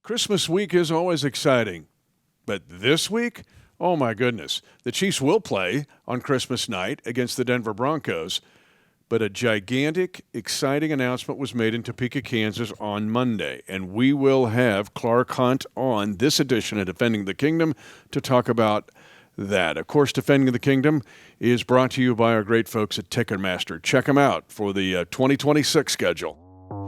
Christmas week is always exciting, but this week, oh my goodness. The Chiefs will play on Christmas night against the Denver Broncos, but a gigantic, exciting announcement was made in Topeka, Kansas on Monday, and we will have Clark Hunt on this edition of Defending the Kingdom to talk about that. Of course, Defending the Kingdom is brought to you by our great folks at Ticketmaster. Check them out for the 2026 schedule.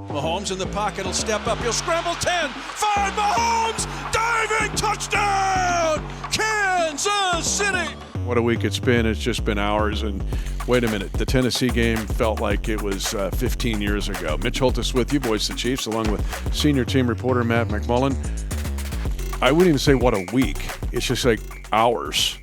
Mahomes in the pocket, he'll step up, he'll scramble 10, 5, Mahomes, diving, touchdown, Kansas City. What a week it's been. It's just been hours, and wait a minute, the Tennessee game felt like it was 15 years ago. Mitch Holthus with you, voice of the Chiefs, along with senior team reporter Matt McMullen. I wouldn't even say what a week. It's just like hours.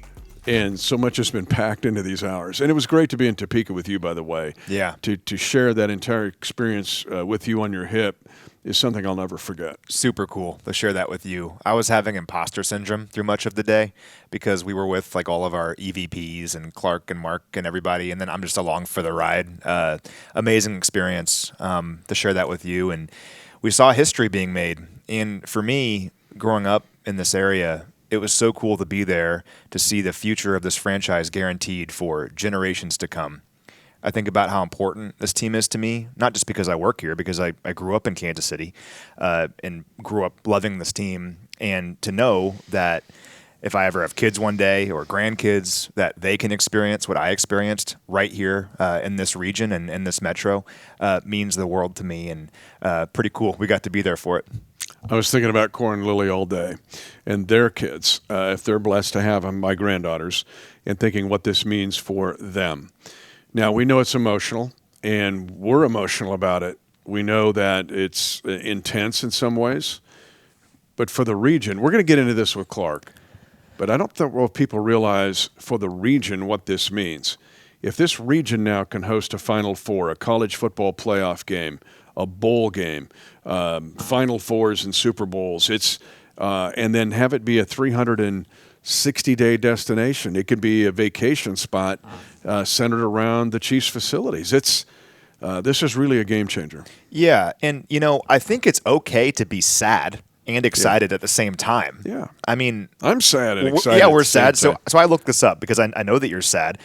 And so much has been packed into these hours. And it was great to be in Topeka with you, by the way. Yeah. To share that entire experience with you on your hip is something I'll never forget. Super cool to share that with you. I was having imposter syndrome through much of the day because we were with like all of our EVPs and Clark and Mark and everybody, and then I'm just along for the ride. Amazing experience to share that with you. And we saw history being made. And for me, growing up in this area, it was so cool to be there to see the future of this franchise guaranteed for generations to come. I think about how important this team is to me, not just because I work here, because I grew up in Kansas City and grew up loving this team. And to know that if I ever have kids one day or grandkids, that they can experience what I experienced right here in this region and in this metro means the world to me, and pretty cool. We got to be there for it. I was thinking about Cor and Lily all day and their kids, if they're blessed to have them, my granddaughters, and thinking what this means for them. Now, we know it's emotional, and we're emotional about it. We know that it's intense in some ways. But for the region, we're going to get into this with Clark, but I don't think people realize for the region what this means. If this region now can host a Final Four, a college football playoff game, a bowl game, Final Fours and Super Bowls, and then have it be a 360-day destination. It could be a vacation spot centered around the Chiefs' facilities. This is really a game changer. Yeah, and I think it's okay to be sad and excited at the same time. Yeah. I mean, I'm sad and excited. Yeah, we're sad. So I looked this up because I know that you're sad.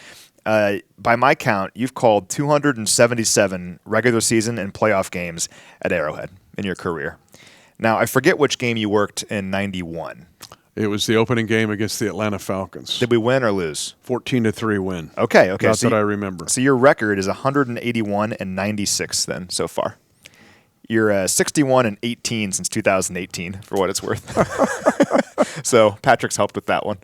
By my count, you've called 277 regular season and playoff games at Arrowhead in your career. Now, I forget which game you worked in 91. It was the opening game against the Atlanta Falcons. Did we win or lose? 14-3 win. Okay. That's what I remember. So your record is 181-96 then so far. You're 61-18 since 2018, for what it's worth. So Patrick's helped with that one.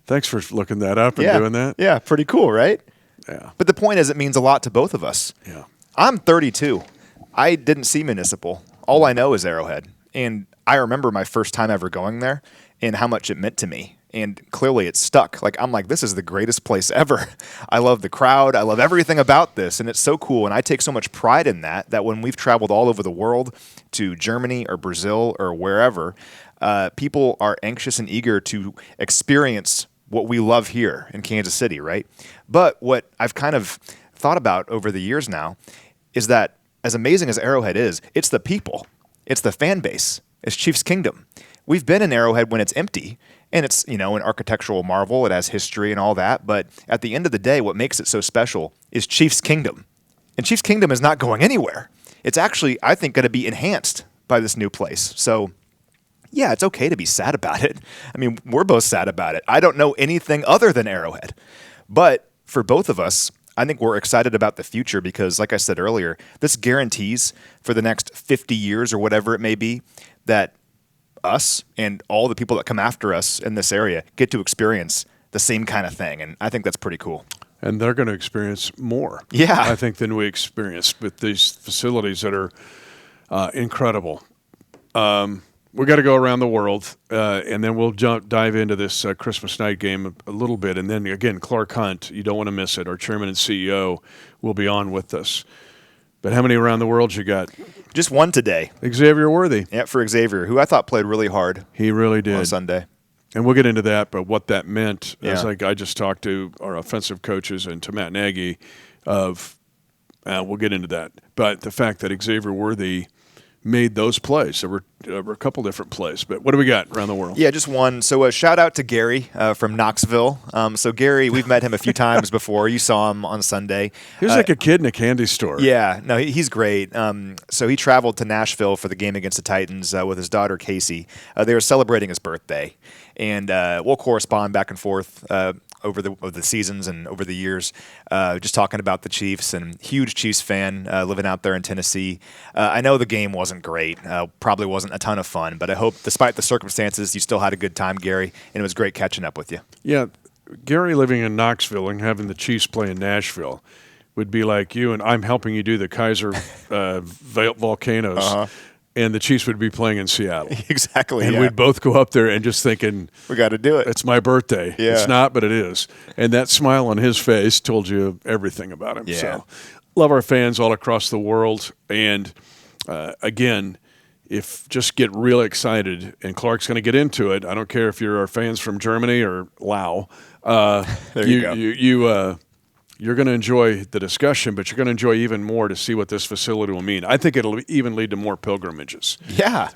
Thanks for looking that up and doing that. Yeah, pretty cool, right? Yeah. But the point is, it means a lot to both of us. Yeah. I'm 32. I didn't see Municipal. All I know is Arrowhead. And I remember my first time ever going there and how much it meant to me. And clearly it's stuck. I'm like, this is the greatest place ever. I love the crowd. I love everything about this. And it's so cool. And I take so much pride in that when we've traveled all over the world to Germany or Brazil or wherever, people are anxious and eager to experience what we love here in Kansas City, right? But what I've kind of thought about over the years now is that as amazing as Arrowhead is, it's the people. It's the fan base. It's Chiefs Kingdom. We've been in Arrowhead when it's empty, and it's, an architectural marvel. It has history and all that. But at the end of the day, what makes it so special is Chiefs Kingdom. And Chiefs Kingdom is not going anywhere. It's actually, I think, going to be enhanced by this new place. So yeah, it's okay to be sad about it. I mean, we're both sad about it. I don't know anything other than Arrowhead. But for both of us, I think we're excited about the future because, like I said earlier, this guarantees for the next 50 years or whatever it may be that us and all the people that come after us in this area get to experience the same kind of thing. And I think that's pretty cool. And they're going to experience more, I think, than we experienced with these facilities that are incredible. We got to go around the world, and then we'll dive into this Christmas night game a little bit. And then, again, Clark Hunt, you don't want to miss it. Our chairman and CEO will be on with us. But how many around the world you got? Just one today. Xavier Worthy. Yeah, for Xavier, who I thought played really hard. He really did. On Sunday. And we'll get into that, but what that meant, Yeah. as I just talked to our offensive coaches and to Matt Nagy, we'll get into that. But the fact that Xavier Worthy made those plays. There were a couple different plays, but what do we got around the world? Yeah, just one. So a shout out to Gary from Knoxville. So Gary, we've met him a few times before. You saw him on Sunday. He was like a kid in a candy store. Yeah, no, he's great. So he traveled to Nashville for the game against the Titans with his daughter Casey. They were celebrating his birthday, and we'll correspond back and forth over the seasons and over the years, just talking about the Chiefs. And huge Chiefs fan, living out there in Tennessee. I know the game wasn't great, probably wasn't a ton of fun, but I hope, despite the circumstances, you still had a good time, Gary, and it was great catching up with you. Yeah, Gary living in Knoxville and having the Chiefs play in Nashville would be like you and I'm helping you do the Kaiser volcanoes. Uh-huh. And the Chiefs would be playing in Seattle. Exactly. And we'd both go up there and just thinking, we got to do it. It's my birthday. Yeah. It's not, but it is. And that smile on his face told you everything about him. Yeah. So love our fans all across the world. And again, if just get real excited, and Clark's going to get into it. I don't care if you're our fans from Germany or Laos. There you go. You're going to enjoy the discussion, but you're going to enjoy even more to see what this facility will mean. I think it'll even lead to more pilgrimages. Yeah.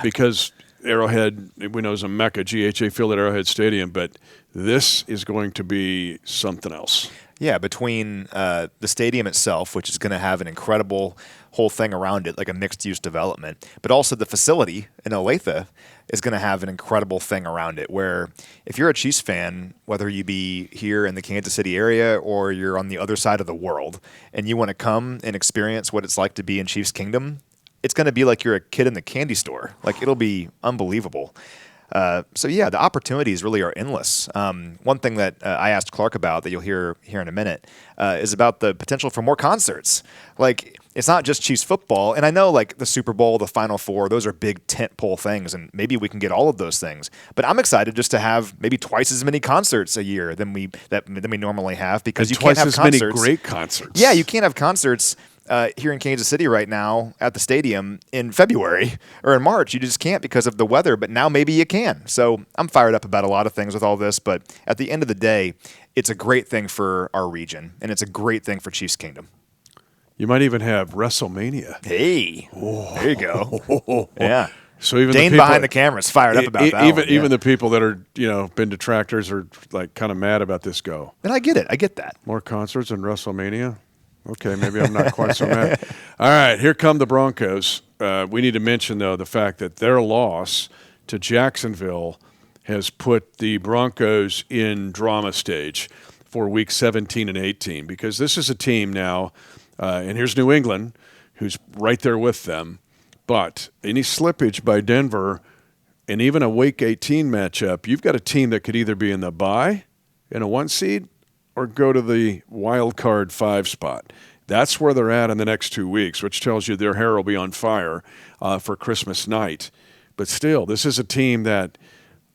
Because Arrowhead, we know, is a mecca, GHA Field at Arrowhead Stadium, but this is going to be something else. Yeah, between the stadium itself, which is going to have an incredible whole thing around it, like a mixed-use development, but also the facility in Olathe is going to have an incredible thing around it, where if you're a Chiefs fan, whether you be here in the Kansas City area or you're on the other side of the world, and you want to come and experience what it's like to be in Chiefs Kingdom, it's going to be like you're a kid in the candy store. Like, it'll be unbelievable. So yeah, the opportunities really are endless. One thing that I asked Clark about that you'll hear here in a minute is about the potential for more concerts. Like, it's not just Chiefs football, and I know like the Super Bowl, the Final Four, those are big tentpole things, and maybe we can get all of those things. But I'm excited just to have maybe twice as many concerts a year than we normally have, because you can't have twice as concerts. many great concerts. Yeah, you can't have concerts here in Kansas City right now at the stadium in February or in March. You just can't because of the weather, but now maybe you can. So I'm fired up about a lot of things with all this, but at the end of the day, it's a great thing for our region, and it's a great thing for Chiefs Kingdom. You might even have WrestleMania. Hey, there you go. Yeah. So even Dane the people, behind the camera is fired up about that. Even the people that are been detractors are like kind of mad about this go. And I get it. I get that. More concerts than WrestleMania. Okay, maybe I'm not quite so mad. All right, here come the Broncos. We need to mention, though, the fact that their loss to Jacksonville has put the Broncos in drama stage for Week 17 and 18, because this is a team now, and here's New England, who's right there with them, but any slippage by Denver and even a Week 18 matchup, you've got a team that could either be in the bye in a 1 seed or go to the wild card 5 spot. That's where they're at in the next 2 weeks, which tells you their hair will be on fire for Christmas night. But still, this is a team that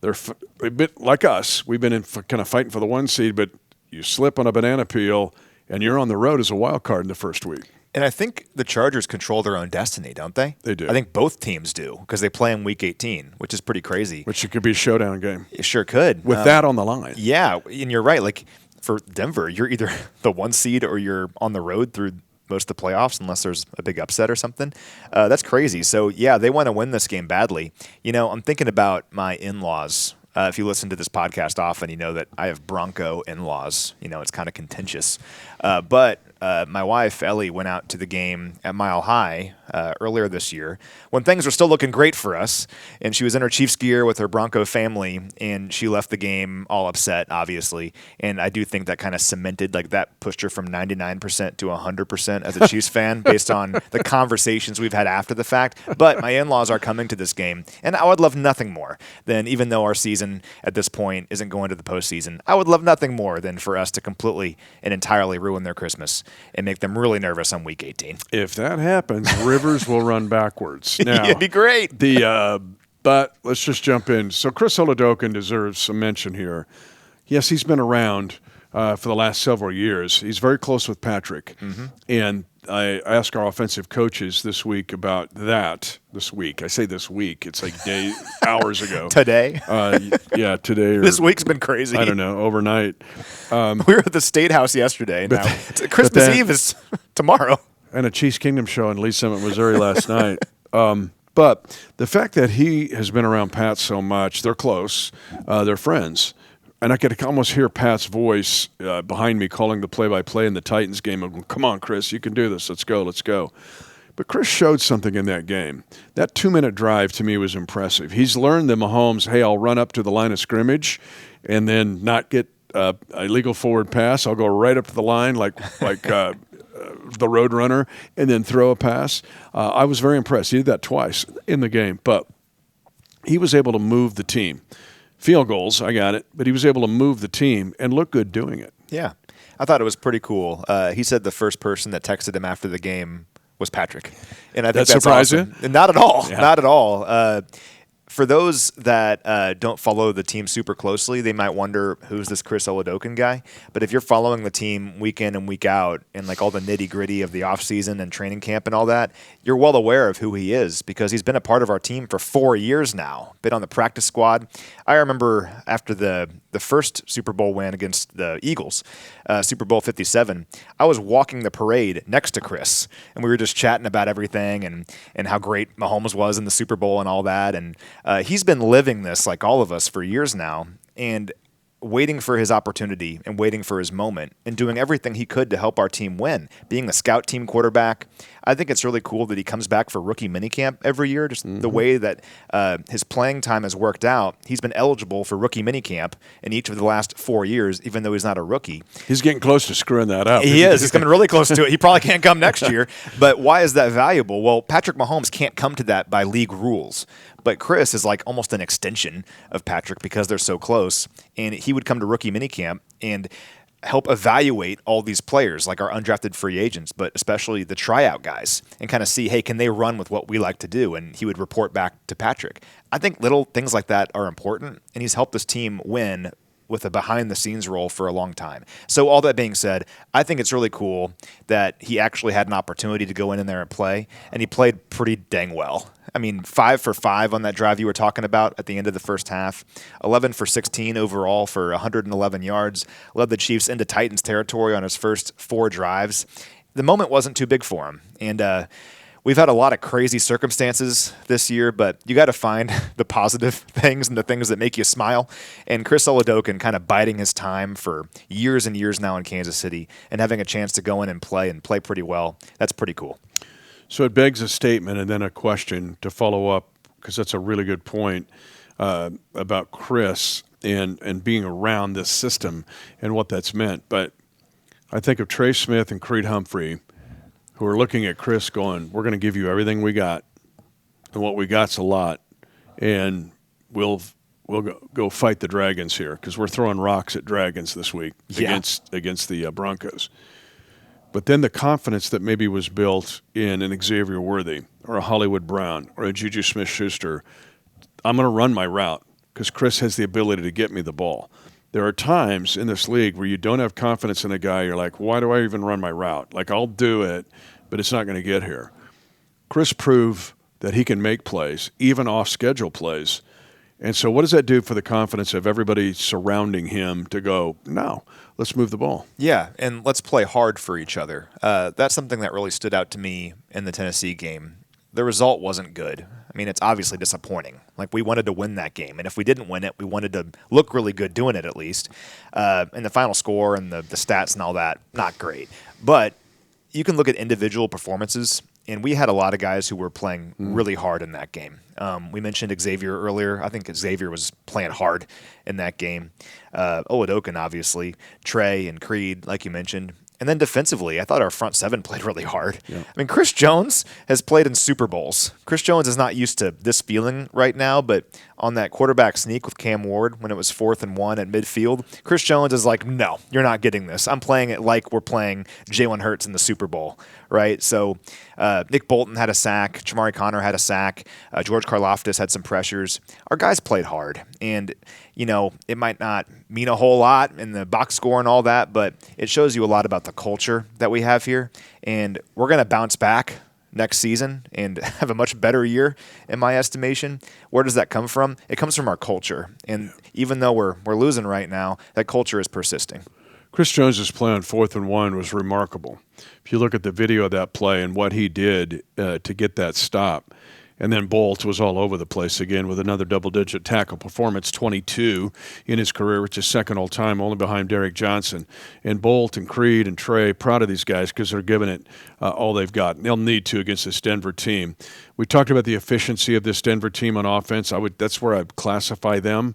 they're a bit like us. We've been kind of fighting for the 1 seed, but you slip on a banana peel and you're on the road as a wild card in the first week. And I think the Chargers control their own destiny, don't they? They do. I think both teams do, because they play in Week 18, which is pretty crazy. Which it could be a showdown game. It sure could. With that on the line. Yeah, and you're right. Like, for Denver, you're either the 1 seed or you're on the road through most of the playoffs, unless there's a big upset or something. That's crazy. So, yeah, they want to win this game badly. I'm thinking about my in-laws. If you listen to this podcast often, you know that I have Bronco in-laws. It's kind of contentious. But my wife, Ellie, went out to the game at Mile High earlier this year when things were still looking great for us. And she was in her Chiefs gear with her Bronco family, and she left the game all upset, obviously. And I do think that kind of cemented, like, that pushed her from 99% to 100% as a Chiefs fan based on the conversations we've had after the fact. But my in-laws are coming to this game, and I would love nothing more than, even though our season at this point isn't going to the postseason, I would love nothing more than for us to completely and entirely ruin their Christmas and make them really nervous on Week 18. If that happens, Rivers will run backwards. Now, it'd be great. But let's just jump in. So Chris Oladokun deserves some mention here. Yes, he's been around for the last several years. He's very close with Patrick. Mm-hmm. And I asked our offensive coaches this week about that. This week. I say this week. It's like hours ago. Today? Yeah, today. This week's been crazy. I don't know, overnight. We were at the State House yesterday. Christmas Eve is tomorrow. And a Chiefs Kingdom show in Lee Summit, Missouri last night. But the fact that he has been around Pat so much, they're close, they're friends. And I could almost hear Pat's voice behind me calling the play-by-play in the Titans game. Of, come on, Chris, you can do this. Let's go, let's go. But Chris showed something in that game. That 2-minute drive to me was impressive. He's learned that Mahomes, hey, I'll run up to the line of scrimmage and then not get a legal forward pass. I'll go right up to the line like the road runner and then throw a pass. I was very impressed. He did that twice in the game, but he was able to move the team. Field goals, I got it, but he was able to move the team and look good doing it. Yeah. I thought it was pretty cool. He said the first person that texted him after the game was Patrick. And I think that's awesome. You? Not at all. Yeah. Not at all. For those that don't follow the team super closely, they might wonder, who's this Chris Oladokun guy? But if you're following the team week in and week out and like all the nitty-gritty of the offseason and training camp and all that, you're well aware of who he is because he's been a part of our team for 4 years now, been on the practice squad. I remember after the first Super Bowl win against the Eagles, Super Bowl 57, I was walking the parade next to Chris, and we were just chatting about everything and how great Mahomes was in the Super Bowl and all that. And he's been living this, like all of us, for years now, and waiting for his opportunity and waiting for his moment and doing everything he could to help our team win. Being the scout team quarterback, I think it's really cool that he comes back for rookie minicamp every year. Just the way that his playing time has worked out, he's been eligible for rookie minicamp in each of the last 4 years, even though he's not a rookie. He's getting close to screwing that up. He is. He's coming really close to it. He probably can't come next year. But why is that valuable? Well, Patrick Mahomes can't come to that by league rules. But Chris is like almost an extension of Patrick because they're so close. And he would come to rookie minicamp and help evaluate all these players, like our undrafted free agents, but especially the tryout guys, and kind of see, hey, can they run with what we like to do? And he would report back to Patrick. I think little things like that are important, and he's helped this team win with a behind-the-scenes role for a long time. So all that being said, I think it's really cool that he actually had an opportunity to go in there and play, and he played pretty dang well. I mean, 5 for 5 on that drive you were talking about at the end of the first half, 11 for 16 overall for 111 yards, led the Chiefs into Titans territory on his first 4 drives. The moment wasn't too big for him, and we've had a lot of crazy circumstances this year, but you got to find the positive things and the things that make you smile. And Chris Oladokun kind of biding his time for years and years now in Kansas City and having a chance to go in and play pretty well. That's pretty cool. So it begs a statement and then a question to follow up, because that's a really good point about Chris and being around this system and what that's meant. But I think of Trey Smith and Creed Humphrey, who are looking at Chris going, we're going to give you everything we got, and what we got's a lot, and we'll go fight the Dragons here, because we're throwing rocks at Dragons this week against the Broncos. But then the confidence that maybe was built in an Xavier Worthy or a Hollywood Brown or a Juju Smith-Schuster, I'm going to run my route because Chris has the ability to get me the ball. There are times in this league where you don't have confidence in a guy. You're like, why do I even run my route? Like, I'll do it, but it's not going to get here. Chris proved that he can make plays, even off-schedule plays. And so what does that do for the confidence of everybody surrounding him to go, no, let's move the ball? Yeah, and let's play hard for each other. That's something that really stood out to me in the Tennessee game. The result wasn't good. I mean, it's obviously disappointing. Like, we wanted to win that game, and if we didn't win it, we wanted to look really good doing it at least. And the final score and the stats and all that, not great. But you can look at individual performances, and we had a lot of guys who were playing really hard in that game. We mentioned Xavier earlier. I think Xavier was playing hard in that game. Oladokun, obviously. Trey and Creed, like you mentioned. And then defensively, I thought our front seven played really hard. Yeah. I mean, Chris Jones has played in Super Bowls. Chris Jones is not used to this feeling right now, but on that quarterback sneak with Cam Ward when it was 4th and 1 at midfield, Chris Jones is like, no, you're not getting this. I'm playing it like we're playing Jalen Hurts in the Super Bowl, right? So Nick Bolton had a sack. Chamari Connor had a sack. George Karlaftis had some pressures. Our guys played hard, and it might not mean a whole lot in the box score and all that, but it shows you a lot about the culture that we have here, and we're going to bounce back next season and have a much better year, in my estimation. Where does that come from? It comes from our culture, and even though we're losing right now, that culture is persisting. Chris Jones's play on 4th and 1 was remarkable. If you look at the video of that play and what he did to get that stop, And then Bolt was all over the place again with another double-digit tackle performance, 22 in his career, which is second all-time, only behind Derek Johnson. And Bolt and Creed and Trey, proud of these guys because they're giving it all they've got. And they'll need to against this Denver team. We talked about the efficiency of this Denver team on offense. That's where I'd classify them.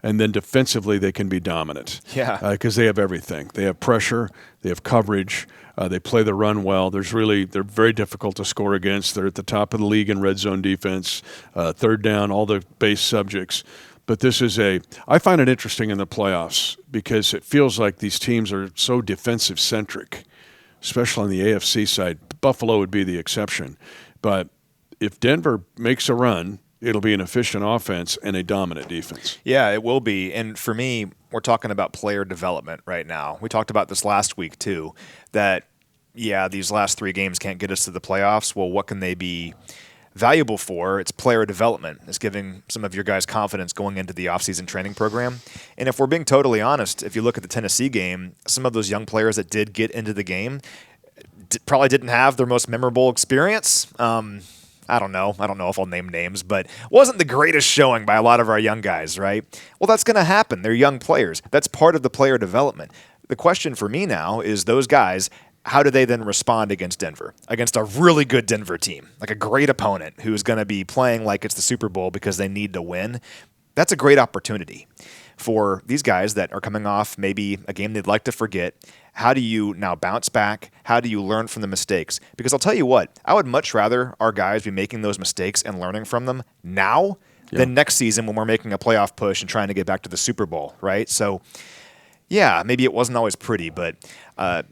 And then defensively, they can be dominant. Yeah. Because they have everything. They have pressure. They have coverage. They play the run well. They're very difficult to score against. They're at the top of the league in red zone defense, third down, all the base subjects. But I find it interesting in the playoffs because it feels like these teams are so defensive-centric, especially on the AFC side. Buffalo would be the exception. But if Denver makes a run, it'll be an efficient offense and a dominant defense. Yeah, it will be. And for me, we're talking about player development right now. We talked about this last week, too, that, these last 3 games can't get us to the playoffs. Well, what can they be valuable for? It's player development. It's giving some of your guys confidence going into the offseason training program. And if we're being totally honest, if you look at the Tennessee game, some of those young players that did get into the game probably didn't have their most memorable experience. I don't know if I'll name names, but wasn't the greatest showing by a lot of our young guys, right? Well, that's going to happen. They're young players. That's part of the player development. The question for me now is those guys, how do they then respond against Denver, against a really good Denver team, like a great opponent who's going to be playing like it's the Super Bowl because they need to win? That's a great opportunity for these guys that are coming off maybe a game they'd like to forget. How do you now bounce back? How do you learn from the mistakes? Because I'll tell you what, I would much rather our guys be making those mistakes and learning from them now than next season when we're making a playoff push and trying to get back to the Super Bowl, right? So, maybe it wasn't always pretty, but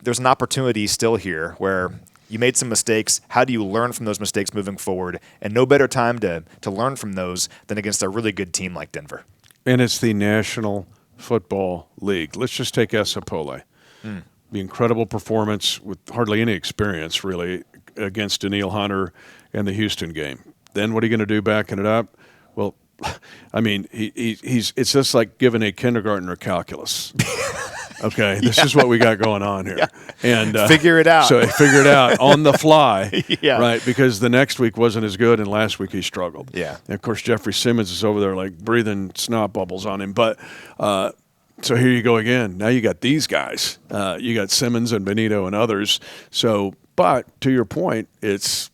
there's an opportunity still here where you made some mistakes. How do you learn from those mistakes moving forward? And no better time to learn from those than against a really good team like Denver. And it's the National Football League. Let's just take Esapole. The incredible performance with hardly any experience, really, against Daniil Hunter and the Houston game. Then what are you going to do backing it up? Well, I mean, it's just like giving a kindergartner calculus. Okay, this is what we got going on here. And figure it out. So figure it out on the fly, Yeah. right? Because the next week wasn't as good, and last week he struggled. Yeah. And, of course, Jeffrey Simmons is over there like breathing snot bubbles on him. But so here you go again. Now you got these guys. You got Simmons and Benito and others. So, but to your point, it's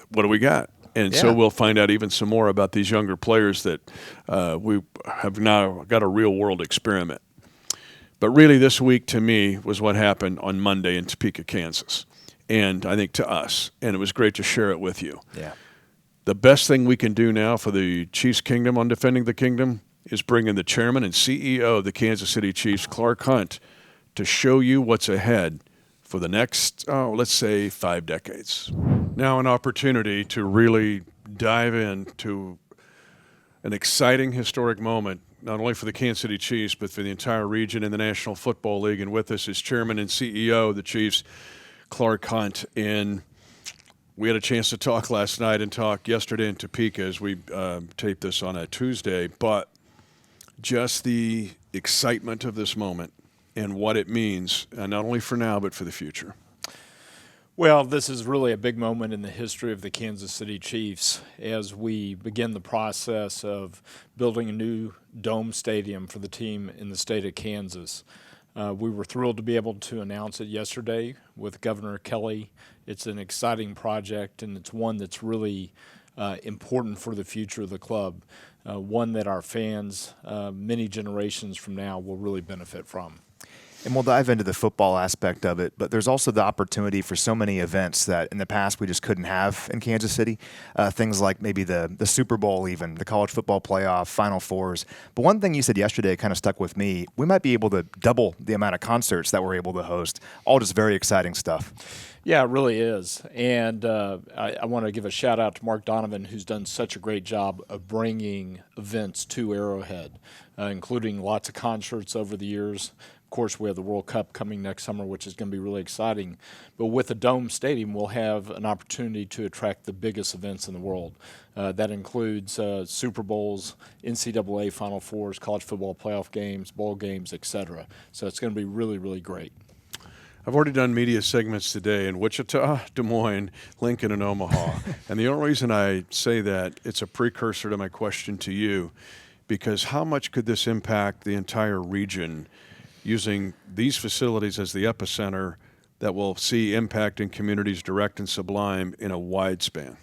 what do we got? And so we'll find out even some more about these younger players that we have now got a real-world experiment. But really this week to me was what happened on Monday in Topeka, Kansas, and I think to us. And it was great to share it with you. Yeah. The best thing we can do now for the Chiefs Kingdom on Defending the Kingdom is bring in the chairman and CEO of the Kansas City Chiefs, Clark Hunt, to show you what's ahead for the next, let's say, 5 decades. Now an opportunity to really dive into an exciting historic moment, not only for the Kansas City Chiefs, but for the entire region and the National Football League. And with us is Chairman and CEO of the Chiefs, Clark Hunt. And we had a chance to talk last night and talk yesterday in Topeka as we taped this on a Tuesday. But just the excitement of this moment and what it means, not only for now, but for the future. Well, this is really a big moment in the history of the Kansas City Chiefs as we begin the process of building a new dome stadium for the team in the state of Kansas. We were thrilled to be able to announce it yesterday with Governor Kelce. It's an exciting project, and it's one that's really important for the future of the club, one that our fans, many generations from now, will really benefit from. And we'll dive into the football aspect of it, but there's also the opportunity for so many events that in the past we just couldn't have in Kansas City. Things like maybe the Super Bowl even, the college football playoff, Final Fours. But one thing you said yesterday kind of stuck with me. We might be able to double the amount of concerts that we're able to host. All just very exciting stuff. Yeah, it really is. And I want to give a shout out to Mark Donovan, who's done such a great job of bringing events to Arrowhead, including lots of concerts over the years. Of course, we have the World Cup coming next summer, which is going to be really exciting. But with a dome stadium, we'll have an opportunity to attract the biggest events in the world. That includes Super Bowls, NCAA Final Fours, college football playoff games, bowl games, etc. So it's going to be really, really great. I've already done media segments today in Wichita, Des Moines, Lincoln, and Omaha. And the only reason I say that, it's a precursor to my question to you, because how much could this impact the entire region using these facilities as the epicenter that will see impact in communities direct and sublime in a wide span?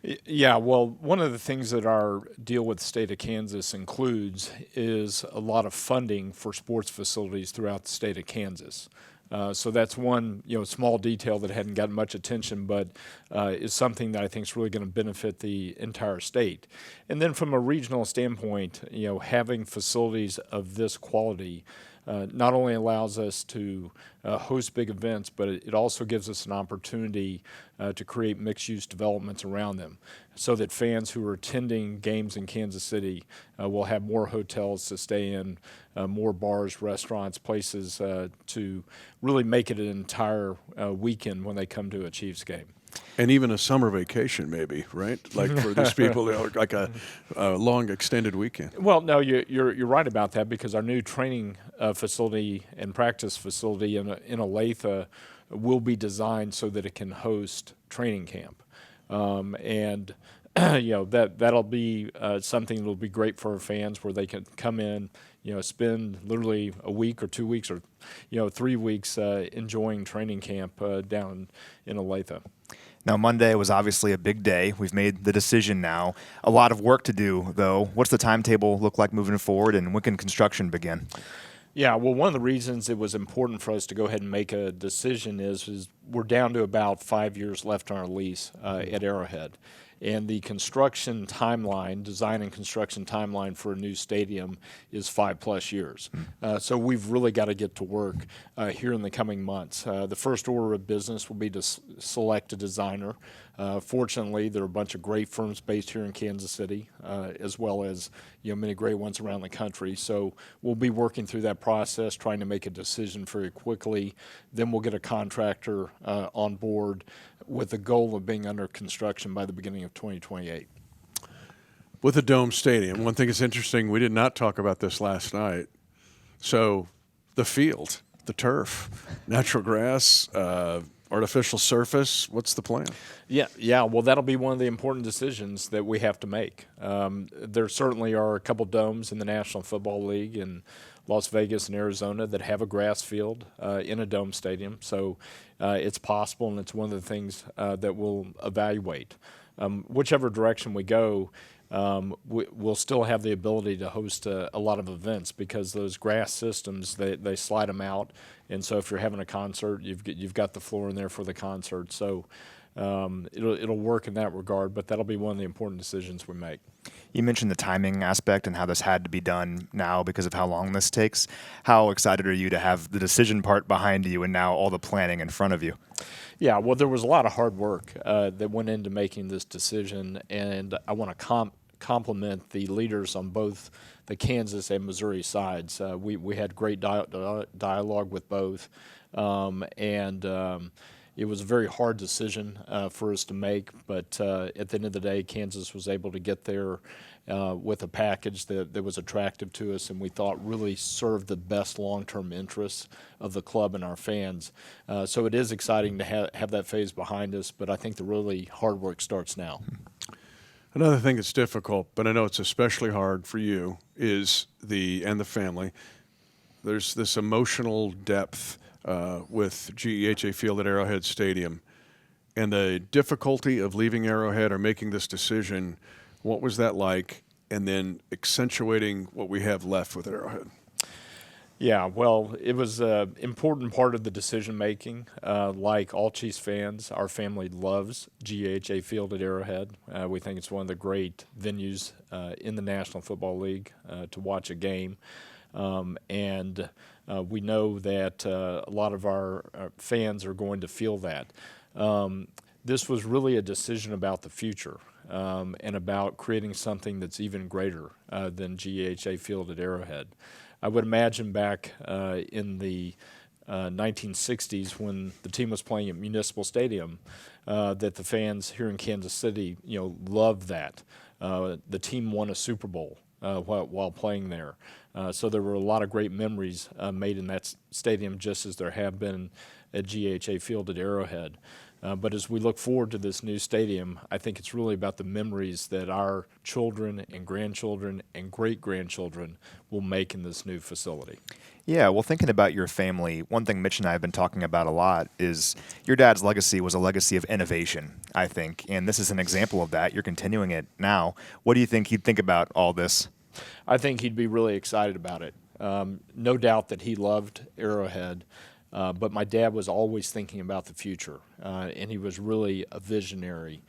Yeah, well, one of the things that our deal with the state of Kansas includes is a lot of funding for sports facilities throughout the state of Kansas. So that's one, small detail that hadn't gotten much attention, but is something that I think is really going to benefit the entire state. And then from a regional standpoint, having facilities of this quality not only allows us to host big events, but it also gives us an opportunity to create mixed-use developments around them so that fans who are attending games in Kansas City will have more hotels to stay in, more bars, restaurants, places to really make it an entire weekend when they come to a Chiefs game. And even a summer vacation, maybe, right? Like for these people, like a long extended weekend. Well, no, you're right about that, because our new training facility and practice facility in Olathe will be designed so that it can host training camp, and that'll be something that'll be great for our fans, where they can come in, spend literally a week or 2 weeks or 3 weeks enjoying training camp down in Olathe. Now, Monday was obviously a big day. We've made the decision now. A lot of work to do, though. What's the timetable look like moving forward, and when can construction begin? Yeah, well, one of the reasons it was important for us to go ahead and make a decision is we're down to about 5 years left on our lease at Arrowhead. And the construction timeline, design and construction timeline for a new stadium is 5+ years. So we've really got to get to work here in the coming months. The first order of business will be to select a designer. Fortunately, there are a bunch of great firms based here in Kansas City, as well as many great ones around the country. So we'll be working through that process, trying to make a decision very quickly. Then we'll get a contractor on board with the goal of being under construction by the beginning of 2028. With a dome stadium, one thing that's interesting, we did not talk about this last night. So the field, the turf, natural grass, artificial surface, what's the plan? Yeah. Well, that'll be one of the important decisions that we have to make. There certainly are a couple domes in the National Football League in Las Vegas and Arizona that have a grass field in a dome stadium. So it's possible, and it's one of the things that we'll evaluate. Whichever direction we go, we'll still have the ability to host a lot of events, because those grass systems, they slide them out, and so if you're having a concert, you've got the floor in there for the concert. So it'll work in that regard, but that'll be one of the important decisions we make. You mentioned the timing aspect and how this had to be done now because of how long this takes. How excited are you to have the decision part behind you and now all the planning in front of you? Yeah, well, there was a lot of hard work that went into making this decision, and I want to compliment the leaders on both the Kansas and Missouri sides. We had great dialogue with both, and it was a very hard decision for us to make, but at the end of the day, Kansas was able to get there with a package that was attractive to us, and we thought really served the best long-term interests of the club and our fans. So it is exciting to have that phase behind us, but I think the really hard work starts now. Another thing that's difficult, but I know it's especially hard for you, is the family. There's this emotional depth with GEHA Field at Arrowhead Stadium, and the difficulty of leaving Arrowhead or making this decision. What was that like? And then accentuating what we have left with Arrowhead. Yeah, well, it was an important part of the decision making. Like all Chiefs fans, our family loves GEHA Field at Arrowhead. We think it's one of the great venues in the National Football League to watch a game. And we know that a lot of our fans are going to feel that. This was really a decision about the future and about creating something that's even greater than GEHA Field at Arrowhead. I would imagine back in the 1960s when the team was playing at Municipal Stadium that the fans here in Kansas City, loved that. The team won a Super Bowl while playing there. So there were a lot of great memories made in that stadium, just as there have been at GHA Field at Arrowhead. But as we look forward to this new stadium, I think it's really about the memories that our children and grandchildren and great-grandchildren will make in this new facility. Yeah, well, thinking about your family, one thing Mitch and I have been talking about a lot is your dad's legacy was a legacy of innovation, I think, and this is an example of that. You're continuing it now. What do you think he'd think about all this? I think he'd be really excited about it. No doubt that he loved Arrowhead, but my dad was always thinking about the future, and he was really a visionary.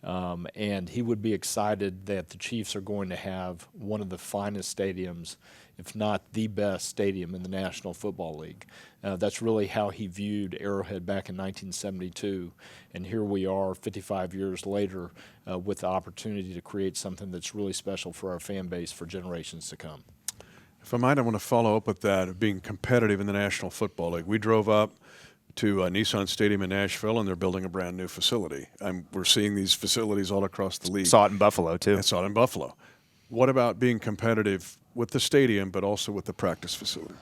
And he would be excited that the Chiefs are going to have one of the finest stadiums, if not the best stadium in the National Football League. That's really how he viewed Arrowhead back in 1972. And here we are 55 years later with the opportunity to create something that's really special for our fan base for generations to come. If I might, I want to follow up with that of being competitive in the National Football League. We drove up to Nissan Stadium in Nashville, and they're building a brand new facility. We're seeing these facilities all across the league. Saw it in Buffalo, too. I saw it in Buffalo. What about being competitive with the stadium, but also with the practice facility?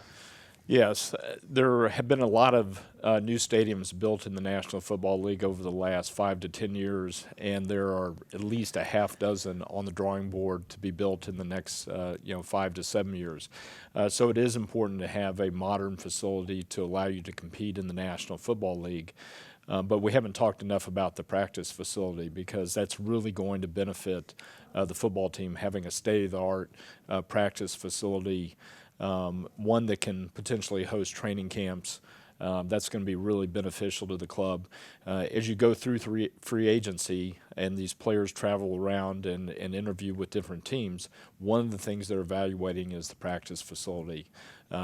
Yes, there have been a lot of new stadiums built in the National Football League over the last 5 to 10 years, and there are at least a half dozen on the drawing board to be built in the next 5 to 7 years. So it is important to have a modern facility to allow you to compete in the National Football League. But we haven't talked enough about the practice facility, because that's really going to benefit the football team, having a state-of-the-art practice facility, one that can potentially host training camps. That's going to be really beneficial to the club. As you go through free agency and these players travel around and interview with different teams, one of the things they're evaluating is the practice facility.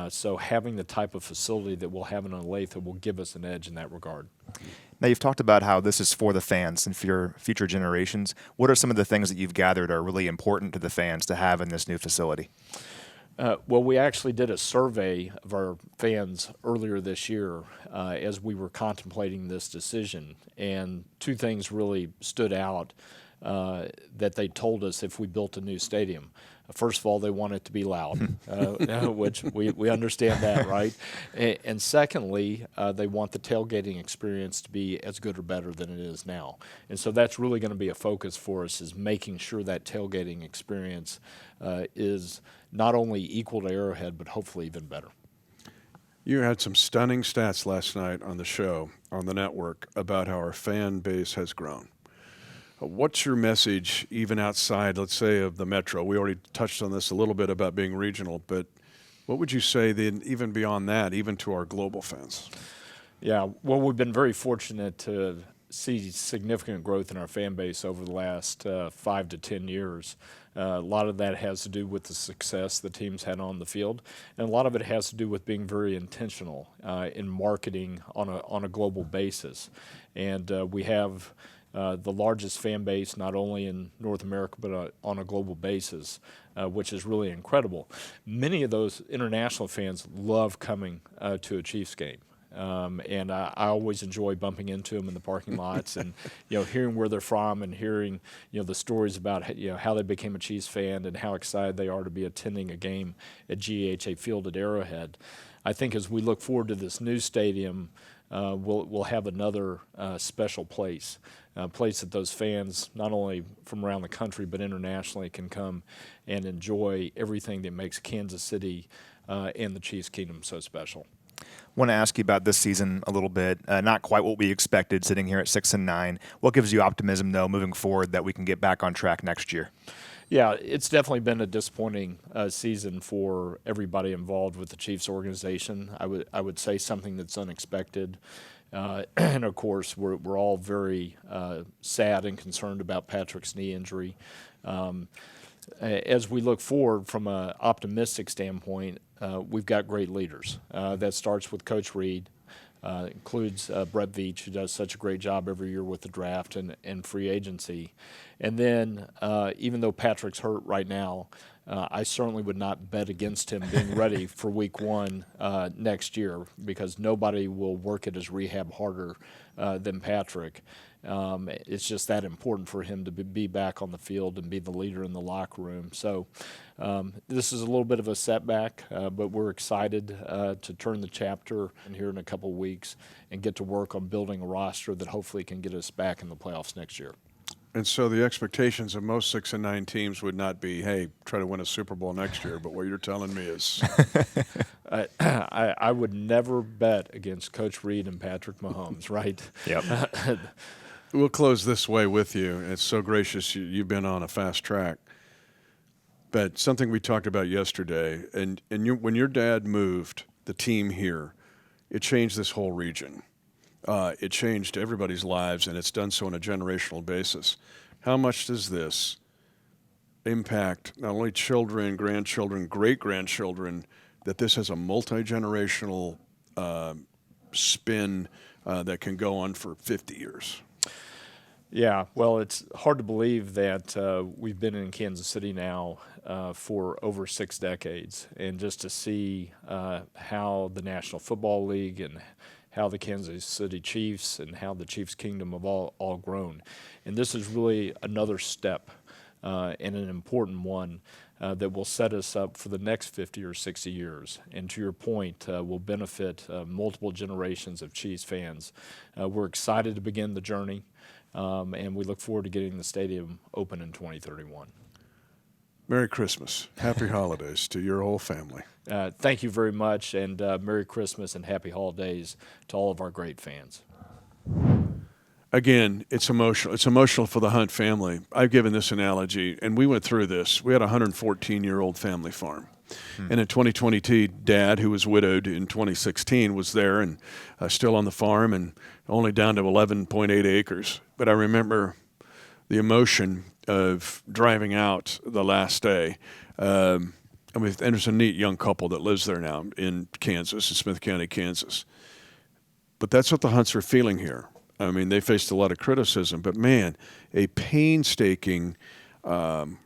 So having the type of facility that we'll have in Olathe will give us an edge in that regard. Now, you've talked about how this is for the fans and for your future generations. What are some of the things that you've gathered are really important to the fans to have in this new facility? Well, we actually did a survey of our fans earlier this year as we were contemplating this decision, and two things really stood out that they told us if we built a new stadium. First of all, they want it to be loud, which we understand that, right? And secondly, they want the tailgating experience to be as good or better than it is now. And so that's really going to be a focus for us, is making sure that tailgating experience is not only equal to Arrowhead, but hopefully even better. You had some stunning stats last night on the show, on the network, about how our fan base has grown. What's your message, even outside, let's say, of the metro? We already touched on this a little bit about being regional, but what would you say then, even beyond that, even to our global fans? Yeah, well, we've been very fortunate to see significant growth in our fan base over the last 5 to 10 years. A lot of that has to do with the success the team's had on the field, and a lot of it has to do with being very intentional in marketing on a global basis. And we have the largest fan base not only in North America but on a global basis, which is really incredible. Many of those international fans love coming to a Chiefs game. And I always enjoy bumping into them in the parking lots and hearing where they're from and hearing the stories about how they became a Chiefs fan and how excited they are to be attending a game at GHA Field at Arrowhead. I think as we look forward to this new stadium, we'll have another special place, a place that those fans, not only from around the country but internationally, can come and enjoy everything that makes Kansas City and the Chiefs Kingdom so special. I want to ask you about this season a little bit. Not quite what we expected, sitting here at 6-9. What gives you optimism, though, moving forward, that we can get back on track next year? Yeah, it's definitely been a disappointing season for everybody involved with the Chiefs organization. I would say something that's unexpected. And, of course, we're all very sad and concerned about Patrick's knee injury. As we look forward from an optimistic standpoint, we've got great leaders. That starts with Coach Reed, includes Brett Veach, who does such a great job every year with the draft and free agency. And then even though Patrick's hurt right now, I certainly would not bet against him being ready for Week 1 next year, because nobody will work at his rehab harder than Patrick. It's just that important for him to be back on the field and be the leader in the locker room. So this is a little bit of a setback, but we're excited to turn the chapter here in a couple of weeks and get to work on building a roster that hopefully can get us back in the playoffs next year. And so the expectations of most 6-9 teams would not be, hey, try to win a Super Bowl next year. But what you're telling me is, I would never bet against Coach Reed and Patrick Mahomes, right? Yep. we'll close this way with you. It's so gracious you've been on a fast track. But something we talked about yesterday, and when your dad moved the team here, it changed this whole region. It changed everybody's lives, and it's done so on a generational basis. How much does this impact not only children, grandchildren, great-grandchildren, that this has a multi-generational spin that can go on for 50 years? Yeah, well, it's hard to believe that we've been in Kansas City now for over 6 decades, and just to see how the National Football League and how the Kansas City Chiefs and how the Chiefs Kingdom have all grown. And this is really another step and an important one that will set us up for the next 50 or 60 years. And to your point, will benefit multiple generations of Chiefs fans. We're excited to begin the journey, and we look forward to getting the stadium open in 2031. Merry Christmas. Happy holidays to your whole family. Thank you very much, and Merry Christmas and Happy Holidays to all of our great fans. Again, it's emotional. It's emotional for the Hunt family. I've given this analogy, and we went through this. We had a 114-year-old family farm. And in 2022, Dad, who was widowed in 2016, was there and still on the farm and only down to 11.8 acres. But I remember the emotion of driving out the last day. And there's a neat young couple that lives there now in Kansas, in Smith County, Kansas. But that's what the Hunts are feeling here. I mean, they faced a lot of criticism, but man, a painstaking and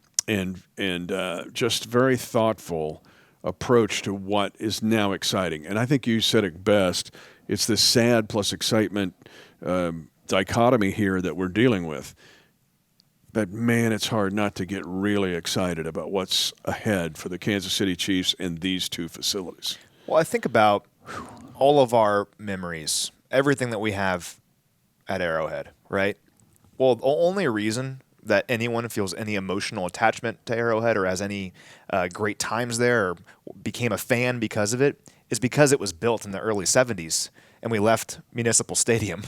just very thoughtful approach to what is now exciting. And I think you said it best. It's this sad plus excitement dichotomy here that we're dealing with. But, man, it's hard not to get really excited about what's ahead for the Kansas City Chiefs and these two facilities. Well, I think about all of our memories, everything that we have at Arrowhead, right? Well, the only reason that anyone feels any emotional attachment to Arrowhead or has any great times there or became a fan because of it is because it was built in the early 70s and we left Municipal Stadium.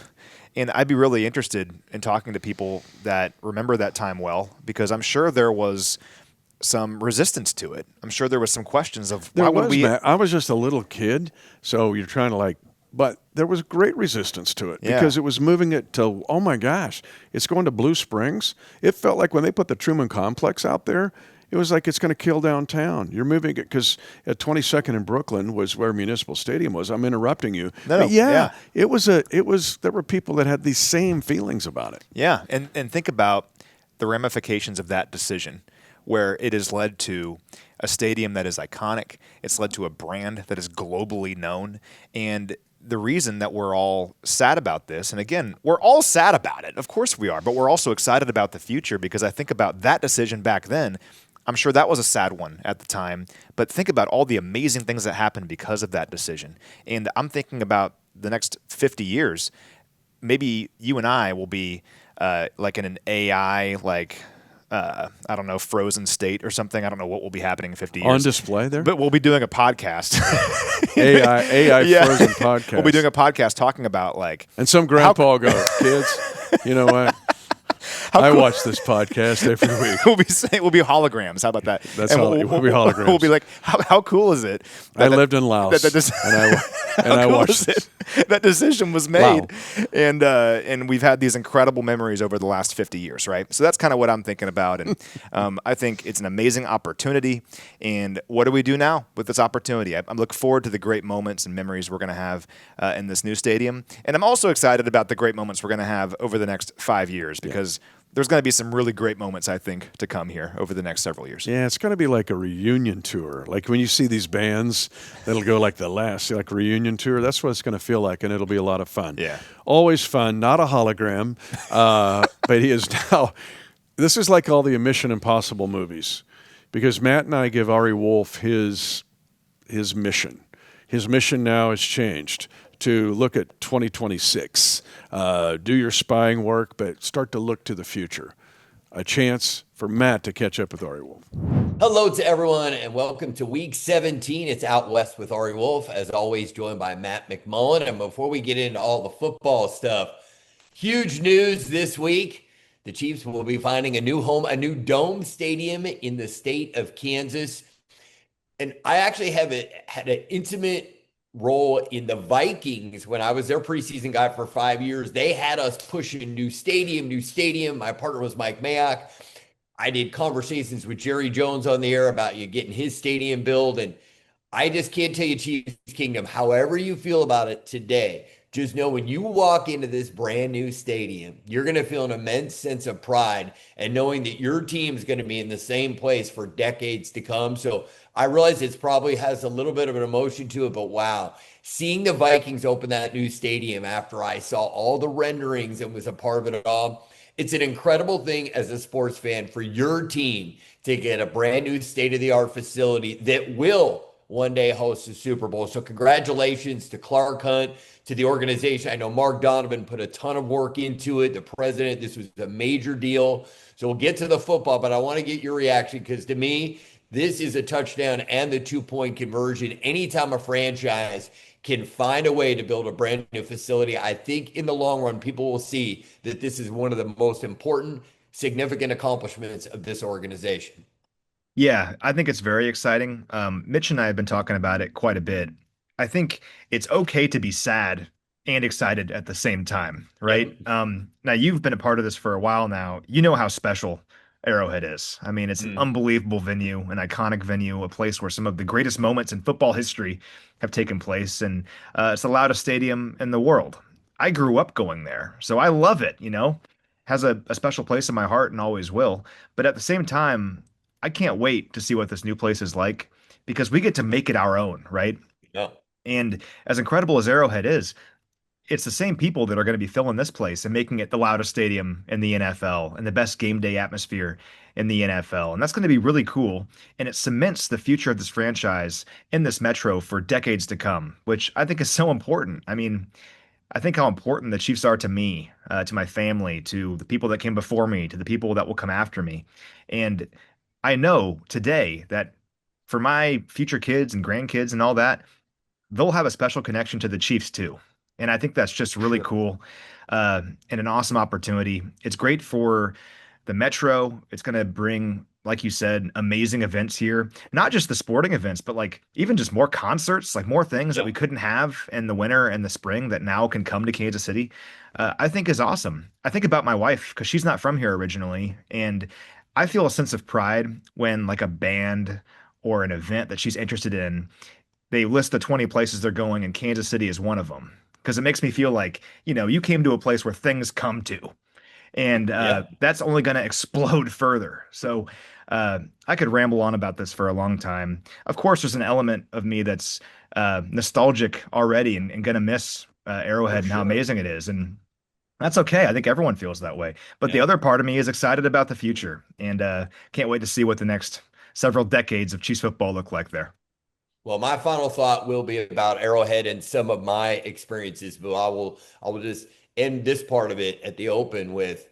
And I'd be really interested in talking to people that remember that time well, because I'm sure there was some resistance to it. I'm sure there was some questions of why would we. I was just a little kid, so you're trying to but there was great resistance to it because it was moving it to, oh my gosh, it's going to Blue Springs. It felt like when they put the Truman Complex out there, it was like it's going to kill downtown. You're moving it because at 22nd and Brooklyn was where Municipal Stadium was. I'm interrupting you. No, yeah. There were people that had these same feelings about it. Yeah, and think about the ramifications of that decision, where it has led to a stadium that is iconic. It's led to a brand that is globally known. And the reason that we're all sad about this, and again, we're all sad about it. Of course we are, but we're also excited about the future because I think about that decision back then. I'm sure that was a sad one at the time, but think about all the amazing things that happened because of that decision. And I'm thinking about the next 50 years, maybe you and I will be like in an AI, I don't know, frozen state or something. I don't know what will be happening in 50 years. On display there? But we'll be doing a podcast. AI frozen podcast. We'll be doing a podcast talking about And some grandpa will go, kids, you know what? I watch this podcast every week. We'll be holograms. How about that? We'll be holograms. We'll be like, how cool is it? I lived in Laos, and I watched this. That decision was made, and we've had these incredible memories over the last 50 years, right? So that's kind of what I'm thinking about, and I think it's an amazing opportunity. And what do we do now with this opportunity? I'm looking forward to the great moments and memories we're going to have in this new stadium, and I'm also excited about the great moments we're going to have over the next 5 years because there's going to be some really great moments, I think, to come here over the next several years. Yeah, it's going to be like a reunion tour. Like when you see these bands that'll go like like reunion tour, that's what it's going to feel like, and it'll be a lot of fun. Yeah. Always fun, not a hologram, but he is now – this is like all the Mission Impossible movies because Matt and I give Ari Wolfe his mission. His mission now has changed to look at 2026. Do your spying work, but start to look to the future. A chance for Matt to catch up with Ari Wolfe. Hello to everyone, and welcome to Week 17. It's Out West with Ari Wolfe, as always, joined by Matt McMullen. And before we get into all the football stuff, huge news this week. The Chiefs will be finding a new home, a new dome stadium in the state of Kansas. And I actually had an intimate role in the Vikings when I was their preseason guy for 5 years. They had us pushing new stadium. My partner was Mike Mayock. I did conversations with Jerry Jones on the air about getting his stadium built. And I just can't tell you, Chiefs Kingdom, however you feel about it today, just know when you walk into this brand new stadium, you're going to feel an immense sense of pride and knowing that your team is going to be in the same place for decades to come. So I realize it probably has a little bit of an emotion to it, but wow, seeing the Vikings open that new stadium after I saw all the renderings and was a part of it all, it's an incredible thing as a sports fan for your team to get a brand new state-of-the-art facility that will one day host the Super Bowl. So congratulations to Clark Hunt, to the organization. I know Mark Donovan put a ton of work into it. The president, this was a major deal. So we'll get to the football, but I want to get your reaction because to me, this is a touchdown and the 2-point conversion. Anytime a franchise can find a way to build a brand new facility, I think in the long run, people will see that this is one of the most important, significant accomplishments of this organization. Yeah, I think it's very exciting. Mitch and I have been talking about it quite a bit. I think it's okay to be sad and excited at the same time, right? Now, you've been a part of this for a while now. You know how special Arrowhead is. I mean, it's an unbelievable venue, an iconic venue, a place where some of the greatest moments in football history have taken place, and it's the loudest stadium in the world. I grew up going there, so I love it, has a special place in my heart and always will. But at the same time, I can't wait to see what this new place is like because we get to make it our own, right? Yeah. And as incredible as Arrowhead is, it's the same people that are going to be filling this place and making it the loudest stadium in the NFL and the best game day atmosphere in the NFL. And that's going to be really cool. And it cements the future of this franchise in this metro for decades to come, which I think is so important. I mean, I think how important the Chiefs are to me, to my family, to the people that came before me, to the people that will come after me. And I know today that for my future kids and grandkids and all that, they'll have a special connection to the Chiefs too. And I think that's just really cool and an awesome opportunity. It's great for the Metro. It's going to bring, like you said, amazing events here. Not just the sporting events, but like even just more concerts, like more things that we couldn't have in the winter and the spring that now can come to Kansas City. I think is awesome. I think about my wife because she's not from here originally. And I feel a sense of pride when like a band or an event that she's interested in, they list the 20 places they're going and Kansas City is one of them. Because it makes me feel like, you came to a place where things come to. And that's only going to explode further. So I could ramble on about this for a long time. Of course, there's an element of me that's nostalgic already and going to miss Arrowhead and how amazing it is. And that's okay. I think everyone feels that way. But the other part of me is excited about the future and can't wait to see what the next several decades of Chiefs football look like there. Well, my final thought will be about Arrowhead and some of my experiences, but I will just end this part of it at the open with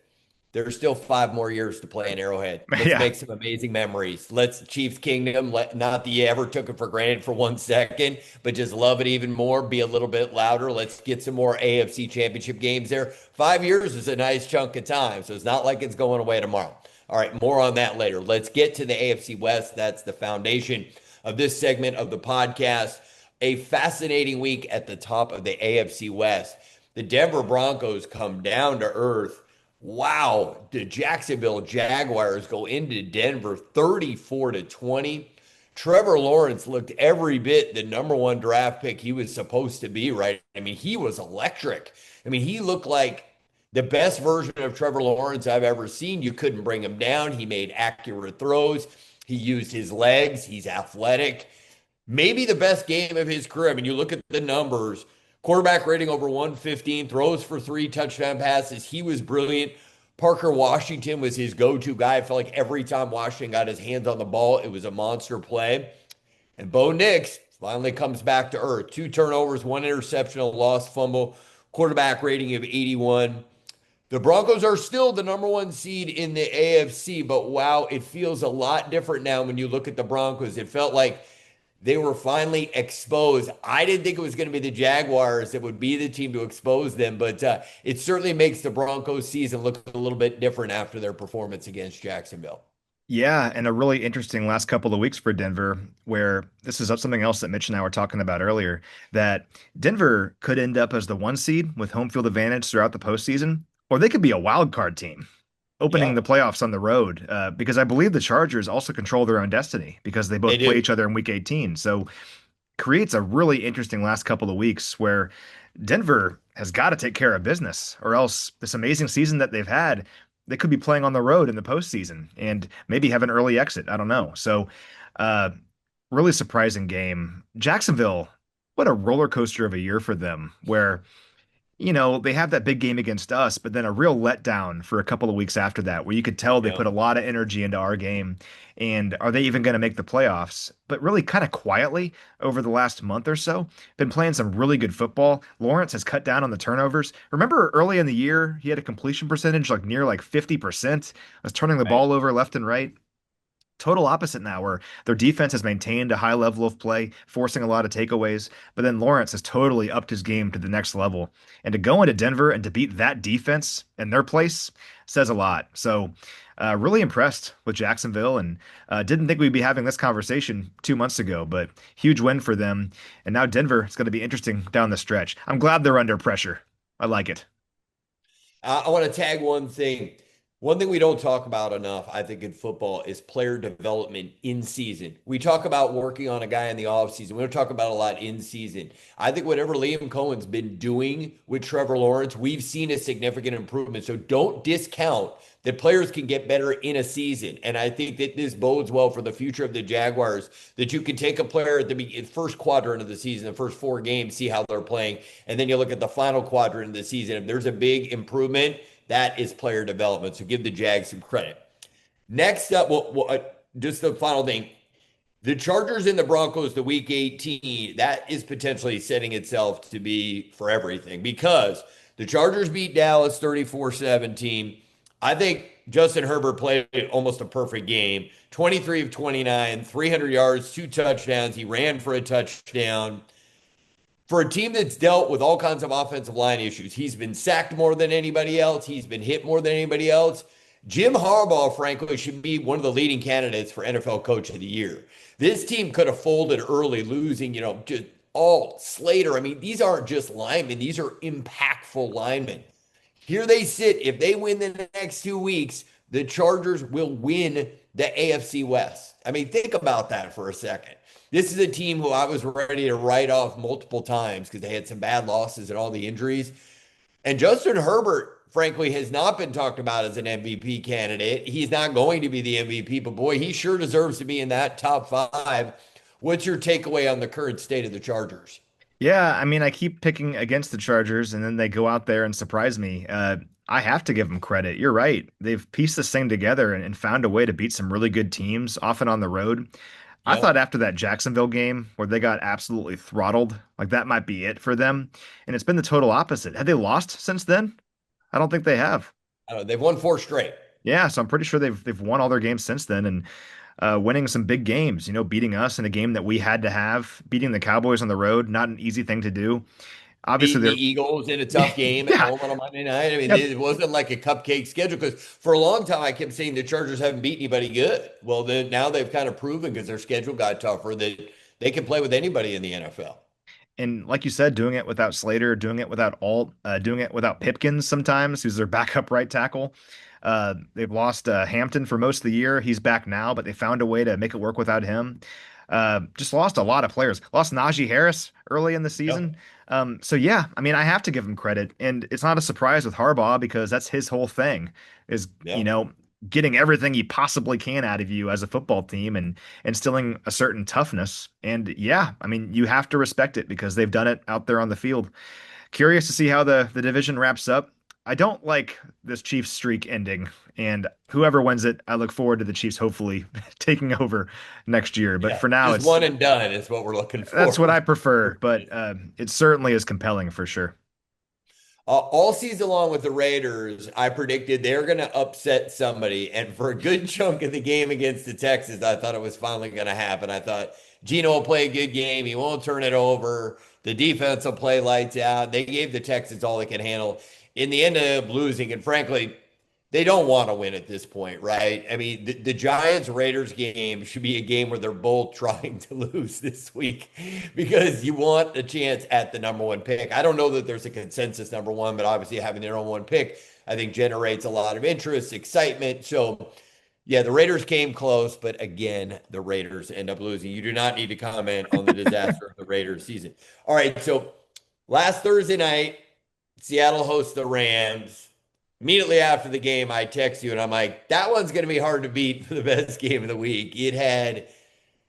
there's still 5 more years to play in Arrowhead. Let's make some amazing memories. Let's Chiefs Kingdom, not that you ever took it for granted for 1 second, but just love it even more, be a little bit louder. Let's get some more AFC Championship games there. 5 years is a nice chunk of time, so it's not like it's going away tomorrow. All right, more on that later. Let's get to the AFC West. That's the foundation of this segment of the podcast. A fascinating week at the top of the AFC West. The Denver Broncos come down to earth. Wow, the Jacksonville Jaguars go into Denver 34-20. Trevor Lawrence looked every bit the number 1 draft pick he was supposed to be, right? I mean, he was electric. I mean, he looked like The best version of Trevor Lawrence I've ever seen. You couldn't bring him down. He made accurate throws. He used his legs. He's athletic. Maybe the best game of his career. I mean, you look at the numbers, quarterback rating over 115, throws for 3 touchdown passes. He was brilliant. Parker Washington was his go-to guy. I felt like every time Washington got his hands on the ball, it was a monster play. And Bo Nix finally comes back to earth. 2 turnovers, 1 interception, a lost fumble, quarterback rating of 81. The Broncos are still the number 1 seed in the AFC, but wow, it feels a lot different now when you look at the Broncos. It felt like they were finally exposed. I didn't think it was going to be the Jaguars that would be the team to expose them, but it certainly makes the Broncos season look a little bit different after their performance against Jacksonville. Yeah, and a really interesting last couple of weeks for Denver, where this is something else that Mitch and I were talking about earlier, that Denver could end up as the 1 seed with home field advantage throughout the postseason, or they could be a wild card team opening the Yeah, playoffs on the road, because I believe the Chargers also control their own destiny because they they both play do. each other in week 18. So creates a really interesting last couple of weeks where Denver has got to take care of business, or else this amazing season that they've had, they could be playing on the road in the postseason and maybe have an early exit. I don't know. So, uh, really surprising game. Jacksonville, what a roller coaster of a year for them, where they have that big game against us, but then a real letdown for a couple of weeks after that, where you could tell they Yeah. put a lot of energy into our game. And are they even going to make the playoffs? But really, kind of quietly over the last month or so, been playing some really good football. Lawrence has cut down on the turnovers. Remember early in the year, he had a completion percentage like near like 50%, was turning the Right. ball over left and right. Total opposite now, where their defense has maintained a high level of play, forcing a lot of takeaways. But then Lawrence has totally upped his game to the next level. And to go into Denver and to beat that defense in their place says a lot. So, really impressed with Jacksonville, and didn't think we'd be having this conversation 2 months ago, but huge win for them. And now Denver, it's going to be interesting down the stretch. I'm glad they're under pressure. I like it. I want to tag one thing. One thing we don't talk about enough, I think, in football is player development in season. We talk about working on a guy in the offseason. We don't talk about a lot in season. I think whatever Liam Cohen's been doing with Trevor Lawrence, we've seen a significant improvement. So don't discount that players can get better in a season. And I think that this bodes well for the future of the Jaguars, that you can take a player at the first quadrant of the season, the first 4 games, see how they're playing. And then you look at the final quadrant of the season. If there's a big improvement, that is player development. So give the Jags some credit. Next up, just the final thing. The Chargers and the Broncos, the week 18, that is potentially setting itself to be for everything, because the Chargers beat Dallas 34-17. I think Justin Herbert played almost a perfect game. 23 of 29, 300 yards, 2 touchdowns. He ran for a touchdown. For a team that's dealt with all kinds of offensive line issues, he's been sacked more than anybody else. He's been hit more than anybody else. Jim Harbaugh, frankly, should be one of the leading candidates for NFL Coach of the Year. This team could have folded early, losing, just Alt, Slater. I mean, these aren't just linemen, these are impactful linemen. Here they sit. If they win the next 2 weeks, the Chargers will win the AFC West. I mean, think about that for a second. This is a team who I was ready to write off multiple times because they had some bad losses and all the injuries. And Justin Herbert, frankly, has not been talked about as an MVP candidate. He's not going to be the MVP, but boy, he sure deserves to be in that top 5. What's your takeaway on the current state of the Chargers? Yeah, I mean, I keep picking against the Chargers, and then they go out there and surprise me. I have to give them credit. You're right. They've pieced this thing together and found a way to beat some really good teams, often on the road. I Yeah. thought after that Jacksonville game where they got absolutely throttled, like that might be it for them. And it's been the total opposite. Had they lost since then? I don't think they have. I don't know. They've won 4 straight. Yeah, so I'm pretty sure they've won all their games since then, and winning some big games. Beating us in a game that we had to have, beating the Cowboys on the road, not an easy thing to do. Obviously, Beating the they're Eagles in a tough game at yeah, home on a Monday night. I mean, yeah, it wasn't like a cupcake schedule, because for a long time I kept saying the Chargers haven't beat anybody good. Well, then now they've kind of proven, because their schedule got tougher, that they can play with anybody in the NFL. and like you said, doing it without Slater, doing it without Alt, doing it without Pipkins sometimes, who's their backup right tackle. They've lost Hampton for most of the year. He's back now, but they found a way to make it work without him. Just lost a lot of players. Lost Najee Harris early in the season. So yeah, I mean, I have to give him credit, and it's not a surprise with Harbaugh because that's his whole thing is, Yeah. getting everything he possibly can out of you as a football team and instilling a certain toughness. And yeah, I mean, you have to respect it because they've done it out there on the field. Curious to see how the division wraps up. I don't like this Chiefs streak ending, and whoever wins it, I look forward to the Chiefs hopefully taking over next year. But Yeah. for now, Just one and done is what we're looking that's what for. I prefer. But it certainly is compelling for sure. All season long with the Raiders, I predicted they're going to upset somebody. And for a good chunk of the game against the Texans, I thought it was finally going to happen. I thought Gino will play a good game. He won't turn it over. The defense will play lights out. They gave the Texans all they could handle. In the end, up losing. And frankly, they don't want to win at this point, right? I mean, the Giants Raiders game should be a game where they're both trying to lose this week because you want a chance at the number one pick. I don't know that there's a consensus number one, but obviously having their own one pick, I think generates a lot of interest, excitement. So, yeah, the Raiders came close, but again, the Raiders end up losing. You do not need to comment on the disaster of the Raiders season. All right, so last Thursday night, Seattle hosts the Rams. Immediately after the game, I text you and I'm like, that one's going to be hard to beat for the best game of the week. It had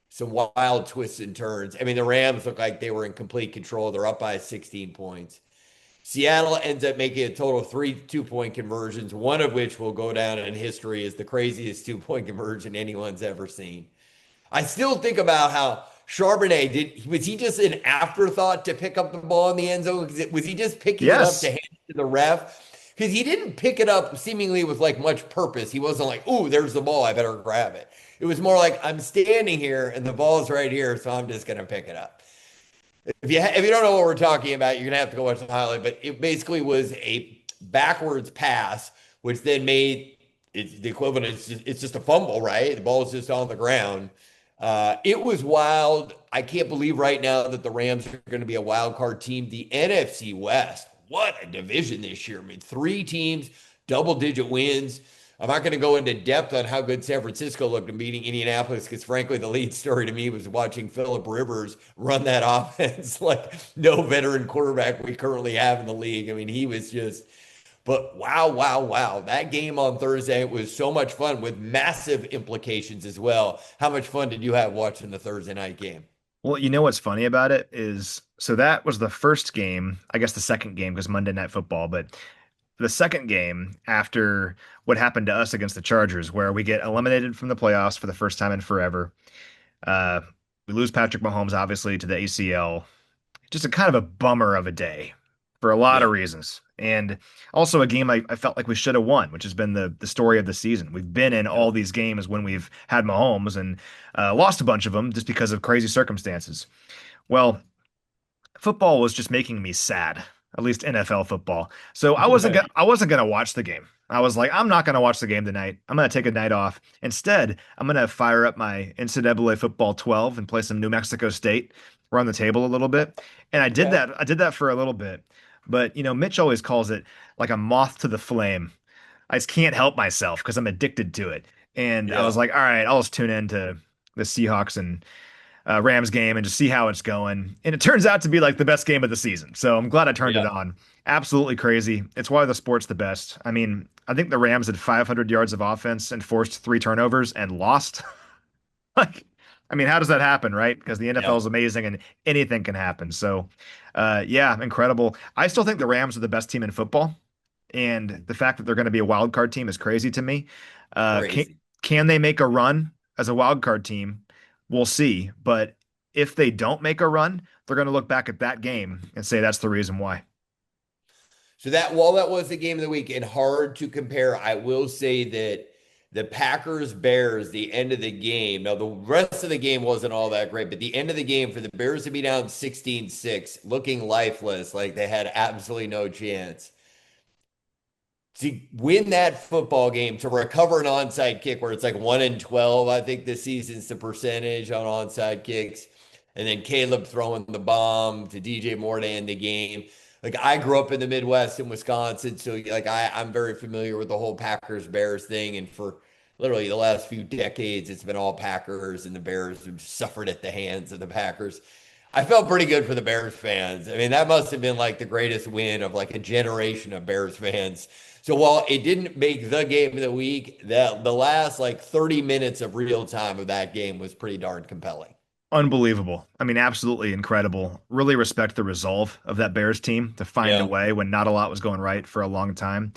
some wild twists and turns. I mean, the Rams look like they were in complete control. They're up by 16 points. Seattle ends up making a total of 3 2-point conversions, one of which will go down in history as the craziest 2-point conversion anyone's ever seen. I still think about how Charbonnet was he just an afterthought to pick up the ball in the end zone? Was he just picking it up Yes. to hand it to the ref? Because he didn't pick it up seemingly with like much purpose. He wasn't like, "Ooh, there's the ball. I better grab it." It was more like, "I'm standing here and the ball's right here, so I'm just gonna pick it up." If you don't know what we're talking about, you're gonna have to go watch the highlight. But it basically was a backwards pass, which then made it's the equivalent. It's just a fumble, right? The ball is just on the ground. It was wild. I can't believe right now that the Rams are going to be a wild card team. The NFC West, what a division this year. I mean, 3 teams, double-digit wins. I'm not going to go into depth on how good San Francisco looked in beating Indianapolis because, frankly, the lead story to me was watching Phillip Rivers run that offense like no veteran quarterback we currently have in the league. I mean, he was just but wow, wow, wow. That game on Thursday was so much fun with massive implications as well. How much fun did you have watching the Thursday night game? Well, you know what's funny about it is so that was the first game, I guess the second game because Monday Night Football, but the second game after what happened to us against the Chargers, where we get eliminated from the playoffs for the first time in forever. Uh, we lose Patrick Mahomes, obviously, to the ACL. Just a kind of a bummer of a day for a lot Yeah. of reasons. And also a game I felt like we should have won, which has been the story of the season. We've been in all these games when we've had Mahomes and lost a bunch of them just because of crazy circumstances. Well, football was just making me sad, at least NFL football. So I wasn't gonna watch the game. I was like, I'm not gonna watch the game tonight. I'm gonna take a night off. Instead, I'm gonna fire up my NCAA football 12 and play some New Mexico State, run the table a little bit. And I did that. I did that for a little bit. But Mitch always calls it like a moth to the flame. I just can't help myself because I'm addicted to it. And I Yeah. was like, all right, I'll just tune in to the Seahawks and Rams game and just see how it's going. And it turns out to be like the best game of the season. So I'm glad I turned it Yeah. on. Absolutely crazy. It's why the sport's the best. I mean, I think the Rams had 500 yards of offense and forced 3 turnovers and lost. Like, I mean, how does that happen, right? Because the NFL Yeah. is amazing and anything can happen. So, yeah, incredible. I still think the Rams are the best team in football, and the fact that they're going to be a wild card team is crazy to me. Uh, can Crazy. can they make a run as a wild card team? We'll see. But if they don't make a run, they're going to look back at that game and say that's the reason why. So that while that was the game of the week and hard to compare, I will say that the Packers Bears, the end of the game. Now, the rest of the game wasn't all that great, but the end of the game for the Bears to be down 16-6, looking lifeless, like they had absolutely no chance. To win that football game, to recover an onside kick where it's like 1 in 12, I think this season's the percentage on onside kicks. And then Caleb throwing the bomb to DJ Moore to end the game. Like I grew up in the Midwest in Wisconsin, so like I'm very familiar with the whole Packers Bears thing. And for literally the last few decades, it's been all Packers, and the Bears have suffered at the hands of the Packers. I felt pretty good for the Bears fans. I mean, that must have been like the greatest win of like a generation of Bears fans. So while it didn't make the game of the week, that the last like 30 minutes of real time of that game was pretty darn compelling. Unbelievable. I mean, absolutely incredible. Really respect the resolve of that Bears team to find a Yeah. way when not a lot was going right for a long time.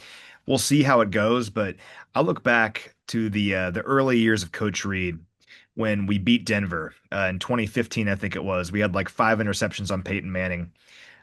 We'll see how it goes, but I'll look back to the early years of Coach Reed when we beat Denver in 2015, I think it was. We had like 5 interceptions on Peyton Manning.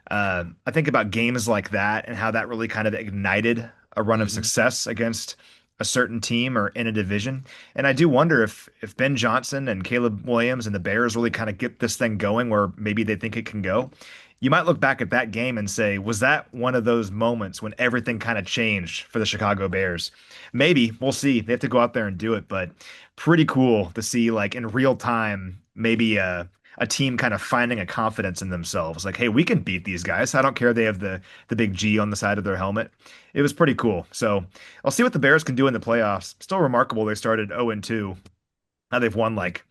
I think about games like that and how that really kind of ignited a run of Mhm. success against a certain team or in a division. And I do wonder if Ben Johnson and Caleb Williams and the Bears really kind of get this thing going where maybe they think it can go. You might look back at that game and say, was that one of those moments when everything kind of changed for the Chicago Bears? Maybe. We'll see. They have to go out there and do it, but pretty cool to see like in real time, maybe a team kind of finding a confidence in themselves. Like, hey, we can beat these guys. I don't care they have the big G on the side of their helmet. It was pretty cool. So I'll see what the Bears can do in the playoffs. Still remarkable they started 0-2. Now they've won like,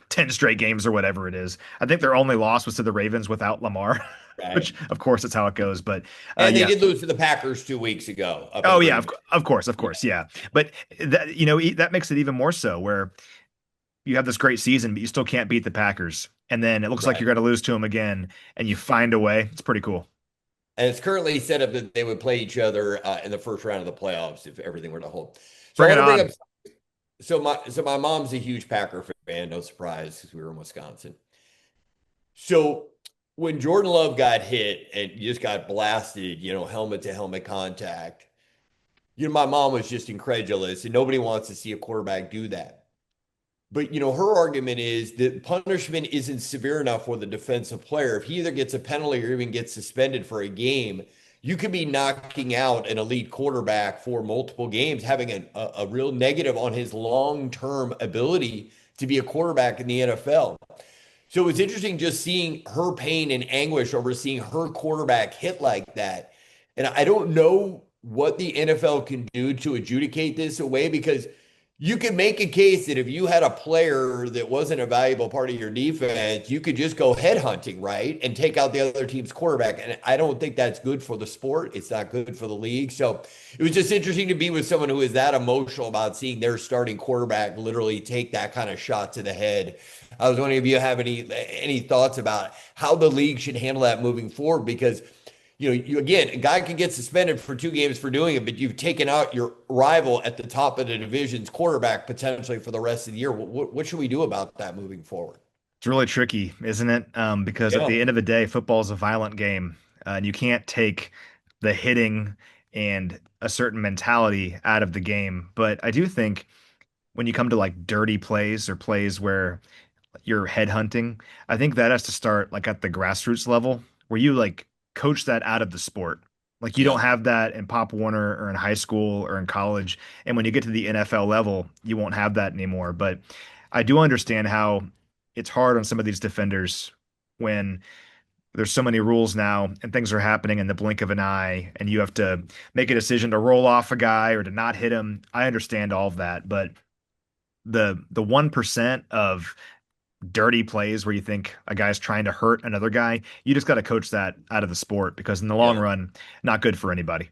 10 straight games or whatever it is. I think their only loss was to the Ravens without Lamar, Right. which of course is how it goes. But And they yeah. did lose to the Packers 2 weeks ago up in Oh yeah, Green Bay. of course, yeah. But that that makes it even more so where you have this great season, but you still can't beat the Packers. And then it looks like Right. you're going to lose to them again, and you find a way. It's pretty cool. And it's currently set up that they would play each other in the first round of the playoffs if everything were to hold. So I Bring it want to bring on. up so my mom's a huge Packer fan, no surprise because we were in Wisconsin. So when Jordan Love got hit and just got blasted, helmet to helmet contact, my mom was just incredulous, and nobody wants to see a quarterback do that. But her argument is that punishment isn't severe enough for the defensive player. If he either gets a penalty or even gets suspended for a game, you could be knocking out an elite quarterback for multiple games, having a real negative on his long-term ability to be a quarterback in the NFL. So it's interesting just seeing her pain and anguish over seeing her quarterback hit like that. And I don't know what the NFL can do to adjudicate this away because you could make a case that if you had a player that wasn't a valuable part of your defense, you could just go headhunting, right? And take out the other team's quarterback. And I don't think that's good for the sport. It's not good for the league. So it was just interesting to be with someone who is that emotional about seeing their starting quarterback literally take that kind of shot to the head. I was wondering if you have any thoughts about how the league should handle that moving forward because you again, a guy can get suspended for 2 games for doing it, but you've taken out your rival at the top of the division's quarterback potentially for the rest of the year. What should we do about that moving forward? It's really tricky, isn't it? Because at Yeah. the end of the day, football is a violent game, and you can't take the hitting and a certain mentality out of the game. But I do think when you come to like dirty plays or plays where you're headhunting, I think that has to start like at the grassroots level where you like coach that out of the sport. Like you don't Yeah. have that in Pop Warner or in high school or in college. And when you get to the NFL level, you won't have that anymore. But I do understand how it's hard on some of these defenders when there's so many rules now and things are happening in the blink of an eye and you have to make a decision to roll off a guy or to not hit him. I understand all of that, but the 1% of dirty plays where you think a guy's trying to hurt another guy, you just got to coach that out of the sport because in the long Yeah. run, not good for anybody.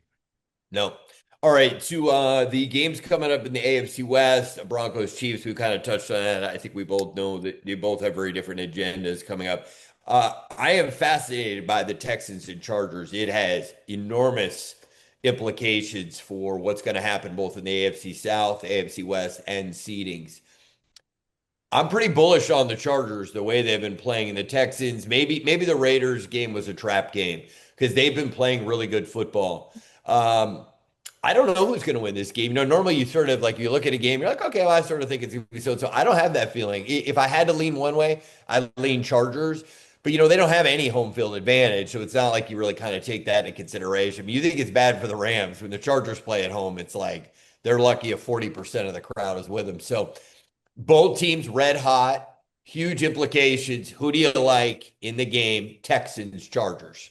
No. All right. To the games coming up in the AFC West, Broncos Chiefs, we kind of touched on that. I think we both know that they both have very different agendas coming up. I am fascinated by the Texans and Chargers. It has enormous implications for what's going to happen both in the AFC South, AFC West, and seedings. I'm pretty bullish on the Chargers, the way they've been playing. And the Texans, maybe the Raiders game was a trap game because they've been playing really good football. I don't know who's going to win this game. Normally you sort of like you look at a game, you're like, okay, well, I sort of think it's going to be so. So I don't have that feeling. If I had to lean one way, I lean Chargers. But they don't have any home field advantage, so it's not like you really kind of take that into consideration. You think it's bad for the Rams when the Chargers play at home? It's like they're lucky if 40% of the crowd is with them. So both teams red hot, huge implications. Who do you like in the game? Texans, Chargers.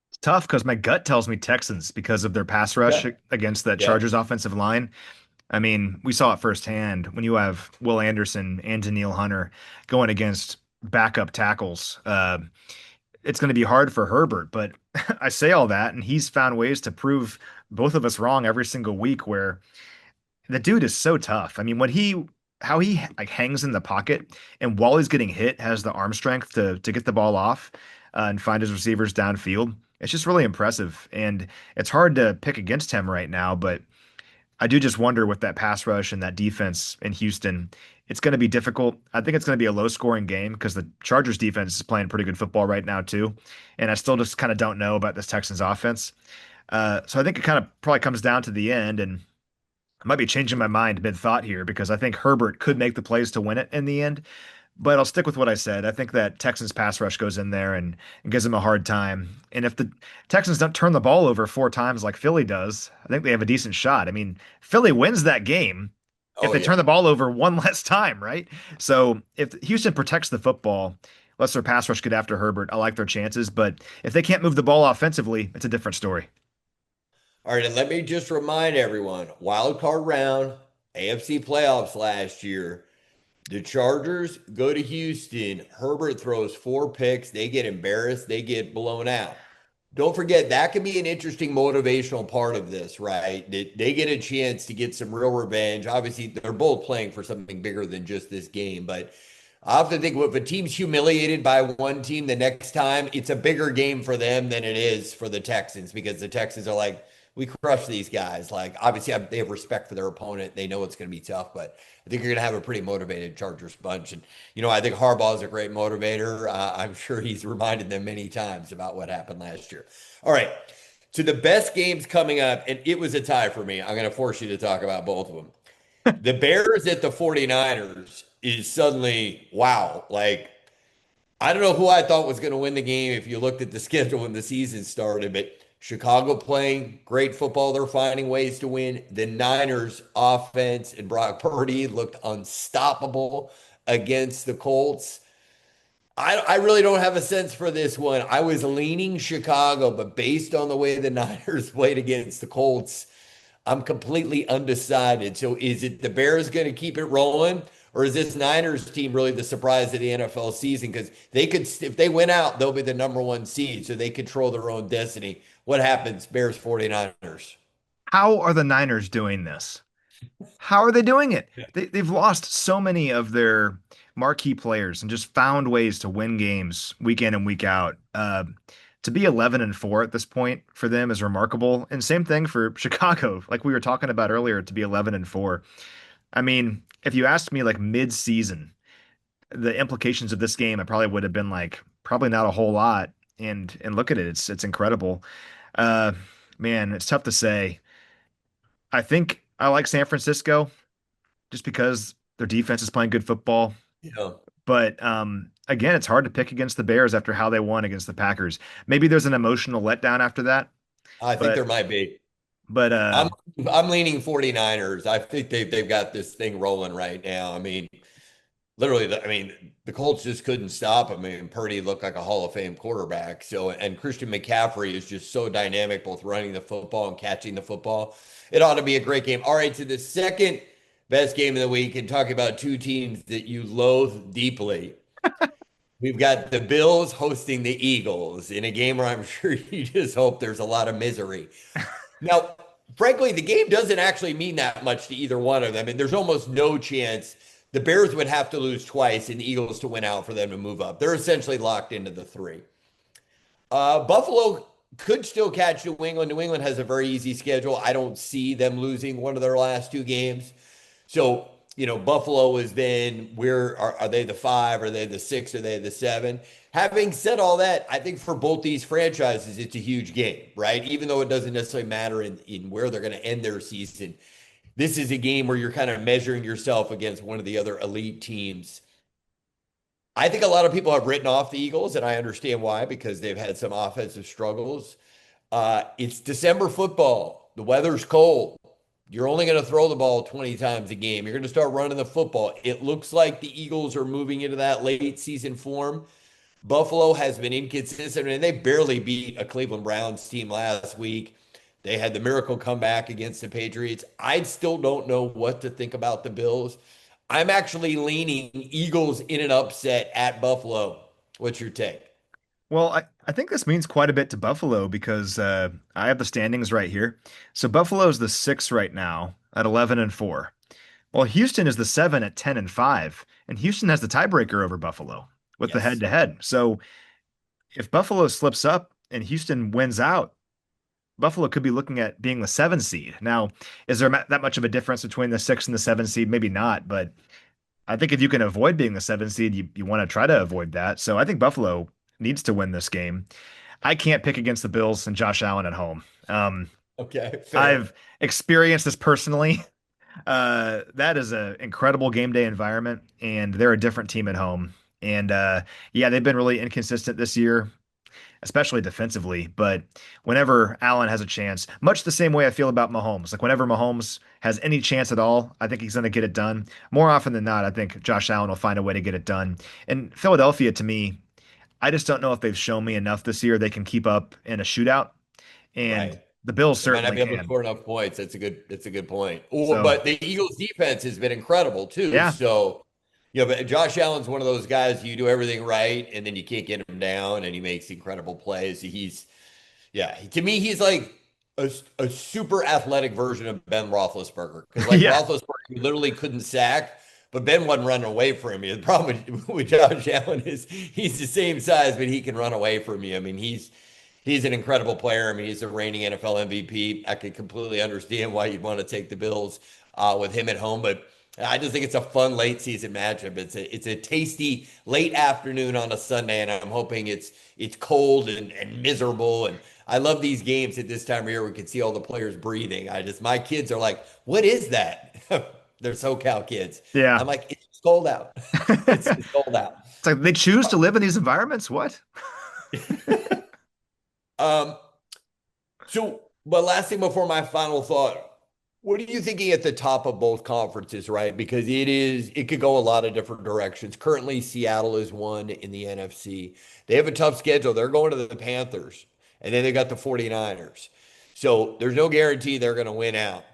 It's tough because my gut tells me Texans because of their pass rush Yeah. against that Yeah. Chargers offensive line. I mean, we saw it firsthand when you have Will Anderson and Daniil Hunter going against backup tackles. It's going to be hard for Herbert, but I say all that, and he's found ways to prove both of us wrong every single week where the dude is so tough. I mean, how he like hangs in the pocket and while he's getting hit has the arm strength to get the ball off and find his receivers downfield. It's just really impressive. And it's hard to pick against him right now, but I do just wonder with that pass rush and that defense in Houston, it's going to be difficult. I think it's going to be a low scoring game because the Chargers defense is playing pretty good football right now too. And I still just kind of don't know about this Texans offense. So I think it kind of probably comes down to the end, and I might be changing my mind mid-thought here because I think Herbert could make the plays to win it in the end. But I'll stick with what I said. I think that Texans pass rush goes in there and gives them a hard time. And if the Texans don't turn the ball over 4 times like Philly does, I think they have a decent shot. I mean, Philly wins that game if Oh, they yeah. turn the ball over one less time, right? So if Houston protects the football, lets their pass rush get after Herbert, I like their chances. But if they can't move the ball offensively, it's a different story. All right, and let me just remind everyone, wild card round, AFC playoffs last year. The Chargers go to Houston. Herbert throws 4 picks. They get embarrassed. They get blown out. Don't forget, that could be an interesting motivational part of this, right? They get a chance to get some real revenge. Obviously, they're both playing for something bigger than just this game. But I often think if a team's humiliated by one team the next time, it's a bigger game for them than it is for the Texans because the Texans are like, we crush these guys. Like, obviously, they have respect for their opponent. They know it's going to be tough, but I think you're going to have a pretty motivated Chargers bunch. And, I think Harbaugh is a great motivator. I'm sure he's reminded them many times about what happened last year. All right. To the best games coming up, and it was a tie for me. I'm going to force you to talk about both of them. The Bears at the 49ers is suddenly, wow. Like, I don't know who I thought was going to win the game if you looked at the schedule when the season started, but Chicago playing great football. They're finding ways to win. The Niners offense and Brock Purdy looked unstoppable against the Colts. I really don't have a sense for this one. I was leaning Chicago, but based on the way the Niners played against the Colts, I'm completely undecided. So is it the Bears going to keep it rolling? Or is this Niners team really the surprise of the NFL season? Because they could, if they win out, they'll be the #1 seed. So they control their own destiny. What happens, Bears 49ers? How are the Niners doing this? How are they doing it? They've lost so many of their marquee players and just found ways to win games week in and week out. To be 11-4 at this point for them is remarkable. And same thing for Chicago, like we were talking about earlier, to be 11-4. I mean, if you asked me like mid-season, the implications of this game, I probably would have been like, probably not a whole lot. And look at it, it's incredible. Uh, man, it's tough to say. I think I like San Francisco just because their defense is playing good football. Yeah, But again, it's hard to pick against the Bears after how they won against the Packers. Maybe there's an emotional letdown after that, I think but there might be. but I'm I'm leaning 49ers. I think they've got this thing rolling right now. I mean, literally, the Colts just couldn't stop him. I mean, Purdy looked like a Hall of Fame quarterback. So, and Christian McCaffrey is just so dynamic, both running the football and catching the football. It ought to be a great game. All right, to the second best game of the week, and talking about two teams that you loathe deeply. We've got the Bills hosting the Eagles in a game where I'm sure you just hope there's a lot of misery. Now, frankly, the game doesn't actually mean that much to either one of them. And there's almost no chance the Bears would have to lose twice and the Eagles to win out for them to move up. They're essentially locked into the 3. Buffalo could still catch New England. New England has a very easy schedule. I don't see them losing one of their last 2 games. So, Buffalo is then, where are they the 5? Are they the 6? Are they the 7? Having said all that, I think for both these franchises, it's a huge game, right? Even though it doesn't necessarily matter in where they're going to end their season. This is a game where you're kind of measuring yourself against one of the other elite teams. I think a lot of people have written off the Eagles, and I understand why, because they've had some offensive struggles. It's December football. The weather's cold. You're only going to throw the ball 20 times a game. You're going to start running the football. It looks like the Eagles are moving into that late season form. Buffalo has been inconsistent, and they barely beat a Cleveland Browns team last week. They had the miracle comeback against the Patriots. I still don't know what to think about the Bills. I'm actually leaning Eagles in an upset at Buffalo. What's your take? Well, I think this means quite a bit to Buffalo because I have the standings right here. So Buffalo's the six right now at 11-4. Well, Houston is the seven at 10-5, and Houston has the tiebreaker over Buffalo with the Yes. head-to-head. So if Buffalo slips up and Houston wins out, Buffalo could be looking at being the seven seed. Now, is there that much of a difference between the six and the seven seed? Maybe not, but I think if you can avoid being the seven seed, you want to try to avoid that. So I think Buffalo needs to win this game. I can't pick against the Bills and Josh Allen at home. Okay, fair. I've experienced this personally. That is an incredible game day environment, and they're a different team at home. And yeah, they've been really inconsistent this year, especially defensively. But whenever Allen has a chance, much the same way I feel about Mahomes, like whenever Mahomes has any chance at all, I think he's going to get it done. More often than not, I think Josh Allen will find a way to get it done. And Philadelphia, to me, I just don't know if they've shown me enough this year they can keep up in a shootout. And Right. the Bills They might not certainly be able to can. score enough points. That's a good point. Or, So but the Eagles defense has been incredible too. yeah, So, but Josh Allen's one of those guys you do everything right and then you can't get him down and he makes incredible plays. To me, he's like a super athletic version of Ben Roethlisberger. Because like yeah, Roethlisberger, you literally couldn't sack, but Ben wasn't running away from you. The problem with Josh Allen is he's the same size, but he can run away from you. I mean, he's an incredible player. I mean, he's the reigning NFL MVP. I can completely understand why you'd want to take the Bills with him at home, but I just think it's a fun late season matchup. It's a tasty late afternoon on a Sunday, and I'm hoping it's cold and miserable. And I love these games at this time of year. We can see all the players breathing. My kids are like, "What is that?" They're SoCal kids. yeah. I'm like, "It's cold out. It's cold out." It's like they choose to live in these environments. What? Um, but last thing before my final thought, what are you thinking at the top of both conferences, right? Because it could go a lot of different directions. Currently, Seattle is one in the NFC. They have a tough schedule. They're going to the Panthers, and then they got the 49ers. So there's no guarantee they're going to win out.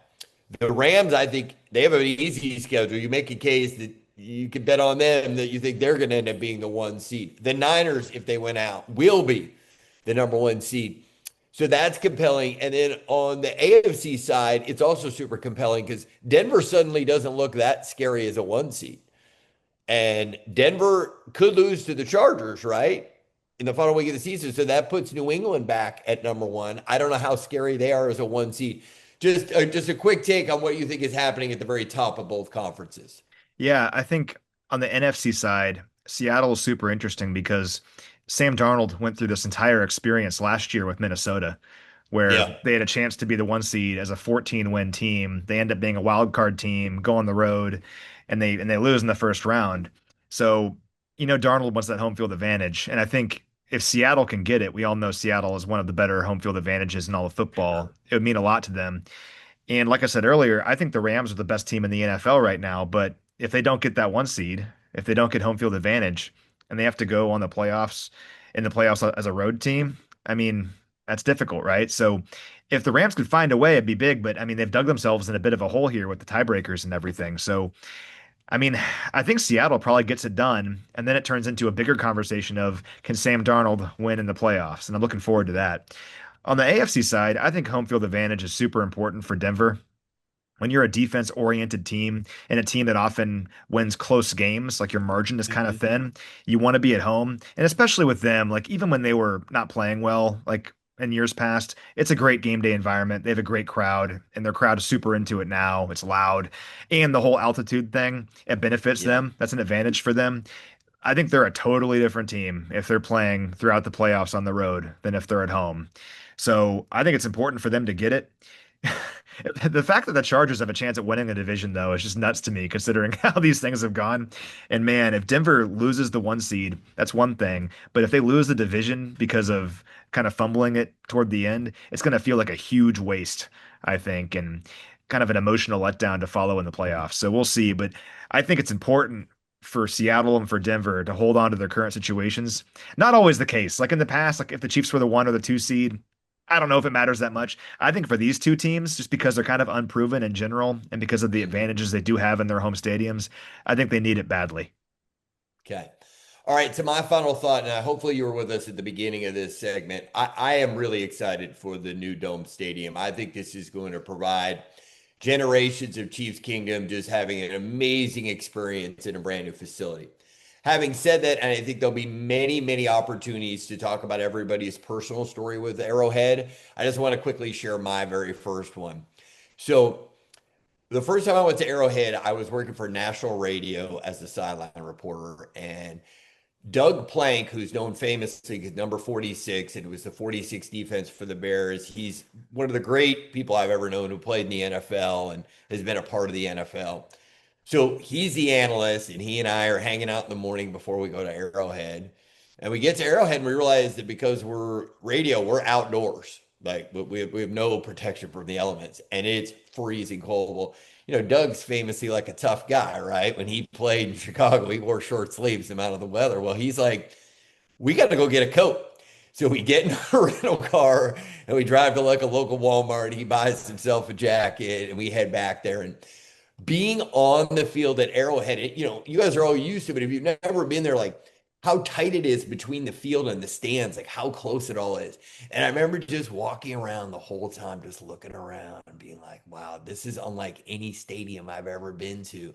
The Rams, I think they have an easy schedule. You make a case that you can bet on them that you think they're going to end up being the one seed. The Niners, if they win out, will be the number one seed. So that's compelling. And then on the AFC side, it's also super compelling because Denver suddenly doesn't look that scary as a one seed. And Denver could lose to the Chargers, right? In the final week of the season. So that puts New England back at number one. I don't know how scary they are as a one seed. Just a quick take on what you think is happening at the very top of both conferences. Yeah, I think on the NFC side, Seattle is super interesting because Sam Darnold went through this entire experience last year with Minnesota, where Yeah. they had a chance to be the one seed as a 14-win team. They end up being a wild card team, go on the road, and they lose in the first round. So, Darnold wants that home field advantage. And I think if Seattle can get it, we all know Seattle is one of the better home field advantages in all of football. It would mean a lot to them. And like I said earlier, I think the Rams are the best team in the NFL right now. But if they don't get that one seed, if they don't get home field advantage, and they have to go on the playoffs as a road team, I mean, that's difficult, right? So if the Rams could find a way, it'd be big. But I mean, they've dug themselves in a bit of a hole here with the tiebreakers and everything. So I mean, I think Seattle probably gets it done, and then it turns into a bigger conversation of can Sam Darnold win in the playoffs? And I'm looking forward to that. On the AFC side, I think home field advantage is super important for Denver. When you're a defense oriented team and a team that often wins close games, like your margin is kind of Mhm. thin, you want to be at home. And especially with them, like even when they were not playing well, like in years past, it's a great game day environment. They have a great crowd, and their crowd is super into it now. It's loud. And the whole altitude thing, it benefits Yeah. them. That's an advantage for them. I think they're a totally different team if they're playing throughout the playoffs on the road than if they're at home. So I think it's important for them to get it. The fact that the Chargers have a chance at winning the division, though, is just nuts to me, considering how these things have gone. And man, if Denver loses the one seed, that's one thing. But if they lose the division because of kind of fumbling it toward the end, it's going to feel like a huge waste, I think, and kind of an emotional letdown to follow in the playoffs. So we'll see. But I think it's important for Seattle and for Denver to hold on to their current situations. Not always the case. Like in the past, like if the Chiefs were the one or the two seed, I don't know if it matters that much. I think for these two teams, just because they're kind of unproven in general and because of the advantages they do have in their home stadiums, I think they need it badly. Okay. All right. To my final thought, and hopefully you were with us at the beginning of this segment. I am really excited for the new Dome Stadium. I think this is going to provide generations of Chiefs Kingdom just having an amazing experience in a brand new facility. Having said that, and I think there'll be many, many opportunities to talk about everybody's personal story with Arrowhead, I just want to quickly share my very first one. So, the first time I went to Arrowhead, I was working for national radio as a sideline reporter. And Doug Plank, who's known famously as number 46, and it was the 46 defense for the Bears. He's one of the great people I've ever known who played in the NFL and has been a part of the NFL. So he's the analyst, and he and I are hanging out in the morning before we go to Arrowhead. And we get to Arrowhead, and we realize that because we're radio, we're outdoors. Like we have no protection from the elements, and it's freezing cold. Well, Doug's famously like a tough guy, right? When he played in Chicago, he wore short sleeves no matter the weather. Well, he's like, we got to go get a coat. So we get in a rental car and we drive to like a local Walmart. He buys himself a jacket and we head back there. And being on the field at Arrowhead, you guys are all used to it. If you've never been there, like how tight it is between the field and the stands, like how close it all is. And I remember just walking around the whole time, just looking around and being like, wow, this is unlike any stadium I've ever been to.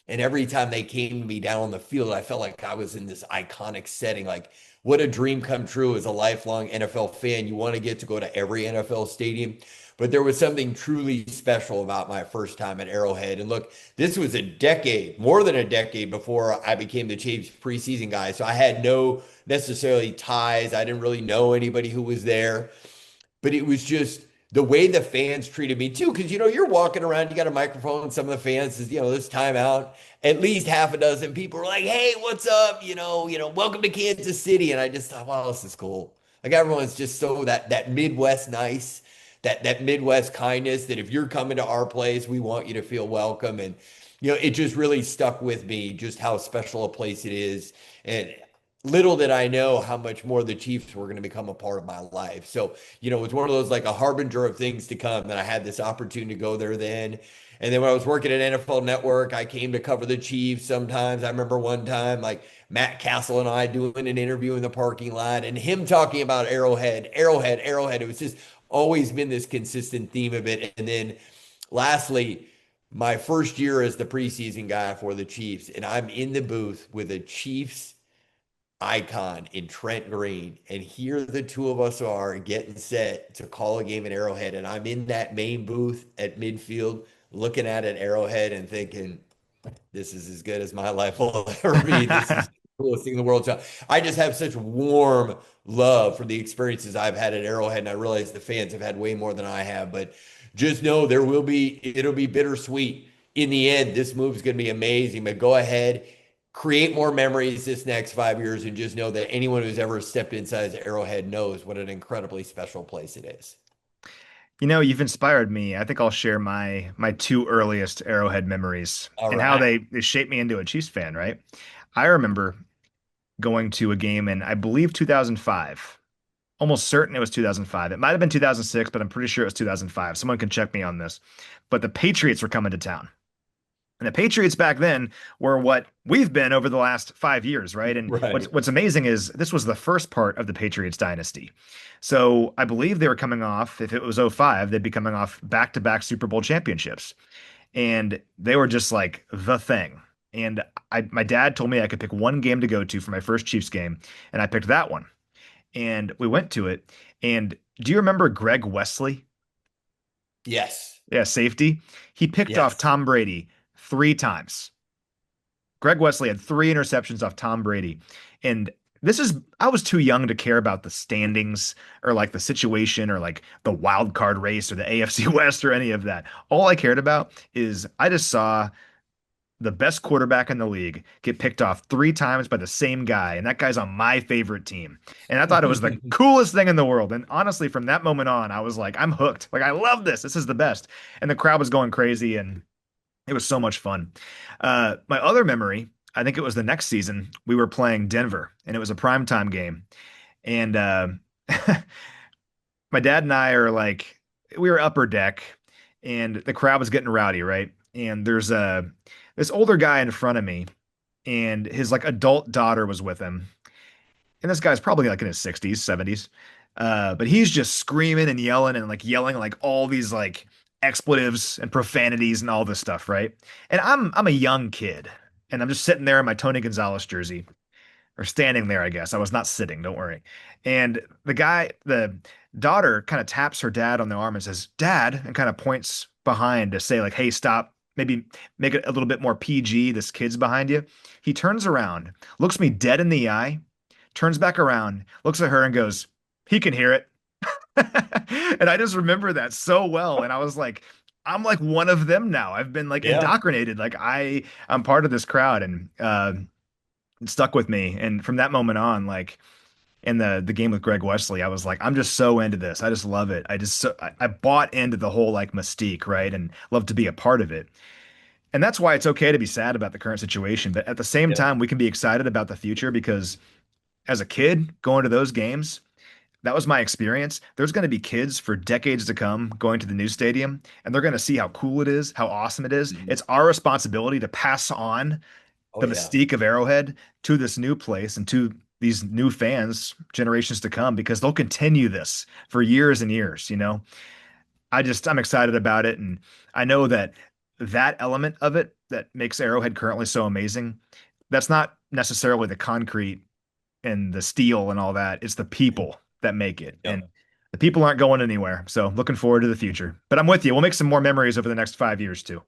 And every time they came to me down on the field, I felt like I was in this iconic setting. Like, what a dream come true as a lifelong NFL fan. You want to get to go to every NFL stadium. But there was something truly special about my first time at Arrowhead. And look, this was a decade, more than a decade before I became the Chiefs preseason guy. So I had no necessarily ties. I didn't really know anybody who was there. But it was just the way the fans treated me too. Because, you're walking around, you got a microphone, and some of the fans is, this timeout. At least half a dozen people were like, hey, what's up? Welcome to Kansas City. And I just thought, wow, this is cool. Like everyone's just so that Midwest nice. That Midwest kindness that if you're coming to our place, we want you to feel welcome. And, it just really stuck with me just how special a place it is. And little did I know how much more the Chiefs were going to become a part of my life. So, it was one of those like a harbinger of things to come that I had this opportunity to go there then. And then when I was working at NFL Network, I came to cover the Chiefs sometimes. I remember one time like Matt Castle and I doing an interview in the parking lot and him talking about Arrowhead. It was just always been this consistent theme of it. And then lastly, my first year as the preseason guy for the Chiefs, and I'm in the booth with a Chiefs icon in Trent Green. And here the two of us are getting set to call a game at Arrowhead. And I'm in that main booth at midfield looking at it Arrowhead and thinking, this is as good as my life will ever be. This is the coolest thing in the world. So I just have such warm love for the experiences I've had at Arrowhead. And I realize the fans have had way more than I have, but just know it'll be bittersweet. In the end, this move is going to be amazing, but go ahead, create more memories this next 5 years and just know that anyone who's ever stepped inside Arrowhead knows what an incredibly special place it is. You've inspired me. I think I'll share my two earliest Arrowhead memories All and right. how they shaped me into a Chiefs fan, right? I remember going to a game in, I believe, 2005. Almost certain it was 2005. It might have been 2006, but I'm pretty sure it was 2005. Someone can check me on this. But the Patriots were coming to town. And the Patriots back then were what we've been over the last 5 years, right? And Right. what's amazing is this was the first part of the Patriots dynasty. So I believe they were coming off, if it was '05, they'd be coming off back-to-back Super Bowl championships. And they were just like the thing. And my dad told me I could pick one game to go to for my first Chiefs game, and I picked that one. And we went to it. And do you remember Greg Wesley? Yes. Yeah, safety. He picked off Yes. Tom Brady 3 times. Greg Wesley had 3 interceptions off Tom Brady. And I was too young to care about the standings or like the situation or like the wild card race or the AFC West or any of that. All I cared about is I just saw the best quarterback in the league get picked off 3 times by the same guy. And that guy's on my favorite team. And I thought it was the coolest thing in the world. And honestly, from that moment on, I was like, I'm hooked. Like, I love this. This is the best. And the crowd was going crazy. And it was so much fun. My other memory, I think it was the next season, we were playing Denver, and it was a primetime game. And my dad and I are like, we were upper deck and the crowd was getting rowdy, right? And there's this older guy in front of me and his like adult daughter was with him. And this guy's probably like in his 60s, 70s. But he's just screaming and yelling like all these like expletives and profanities and all this stuff, right? And I'm a young kid and I'm just sitting there in my Tony Gonzalez jersey or standing there, I guess. I was not sitting, don't worry. And the daughter kind of taps her dad on the arm and says, "Dad," and kind of points behind to say, like, "Hey, stop. Maybe make it a little bit more PG. This kid's behind you." He turns around, looks me dead in the eye, turns back around, looks at her and goes, "He can hear it." And I just remember that so well. And I was like, I'm like one of them now. I've been like indoctrinated. Like I'm part of this crowd and it stuck with me. And from that moment on, like in the game with Greg Wesley, I was like, I'm just so into this. I just love it. I bought into the whole like mystique, right? And love to be a part of it. And that's why it's okay to be sad about the current situation. But at the same time, we can be excited about the future because as a kid going to those games, that was my experience. There's going to be kids for decades to come going to the new stadium, and they're going to see how cool it is, how awesome it is. It's our responsibility to pass on the mystique of Arrowhead to this new place and to these new fans, generations to come, because they'll continue this for years and years. I'm excited about it. And I know that element of it that makes Arrowhead currently so amazing, that's not necessarily the concrete and the steel and all that. It's the people that make it. And the people aren't going anywhere. So looking forward to the future. But I'm with you. We'll make some more memories over the next 5 years too.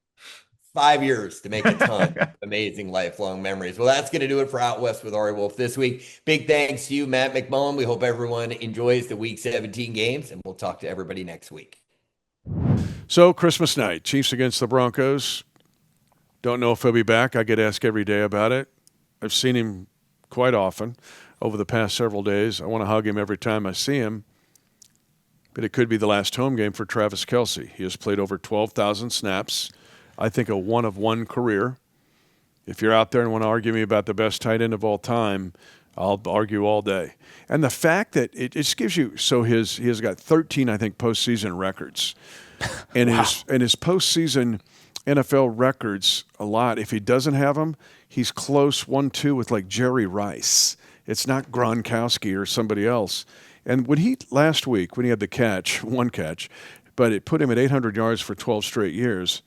5 years to make a ton of amazing lifelong memories. Well, that's going to do it for Out West with Ari Wolfe this week. Big thanks to you, Matt McMullen. We hope everyone enjoys the Week 17 games, and we'll talk to everybody next week. So Christmas night, Chiefs against the Broncos. Don't know if he'll be back. I get asked every day about it. I've seen him quite often over the past several days. I want to hug him every time I see him. But it could be the last home game for Travis Kelce. He has played over 12,000 snaps. I think a one-of-one career. If you're out there and want to argue me about the best tight end of all time, I'll argue all day. And the fact that it just gives you, so he has got 13, I think, postseason records. And wow. his postseason NFL records, a lot. If he doesn't have them, he's close 1-2 with like Jerry Rice. It's not Gronkowski or somebody else. And last week, when he had the one catch, but it put him at 800 yards for 12 straight years,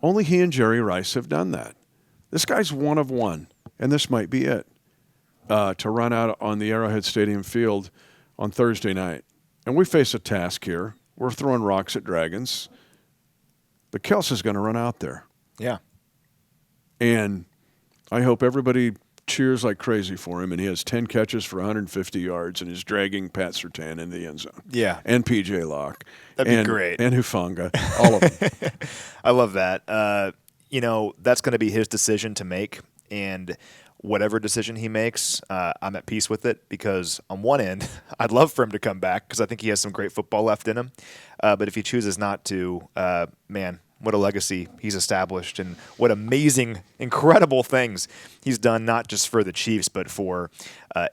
only he and Jerry Rice have done that. This guy's one of one, and this might be it, to run out on the Arrowhead Stadium field on Thursday night. And we face a task here. We're throwing rocks at dragons. But Kelce's going to run out there. Yeah. And I hope everybody cheers like crazy for him, and he has 10 catches for 150 yards and is dragging Pat Surtain in the end zone. Yeah. And P.J. Locke. That'd be great. And Hufanga. All of them. I love that. That's going to be his decision to make, and whatever decision he makes, I'm at peace with it because on one end, I'd love for him to come back because I think he has some great football left in him. But if he chooses not to, man, what a legacy he's established and what amazing, incredible things he's done, not just for the Chiefs, but for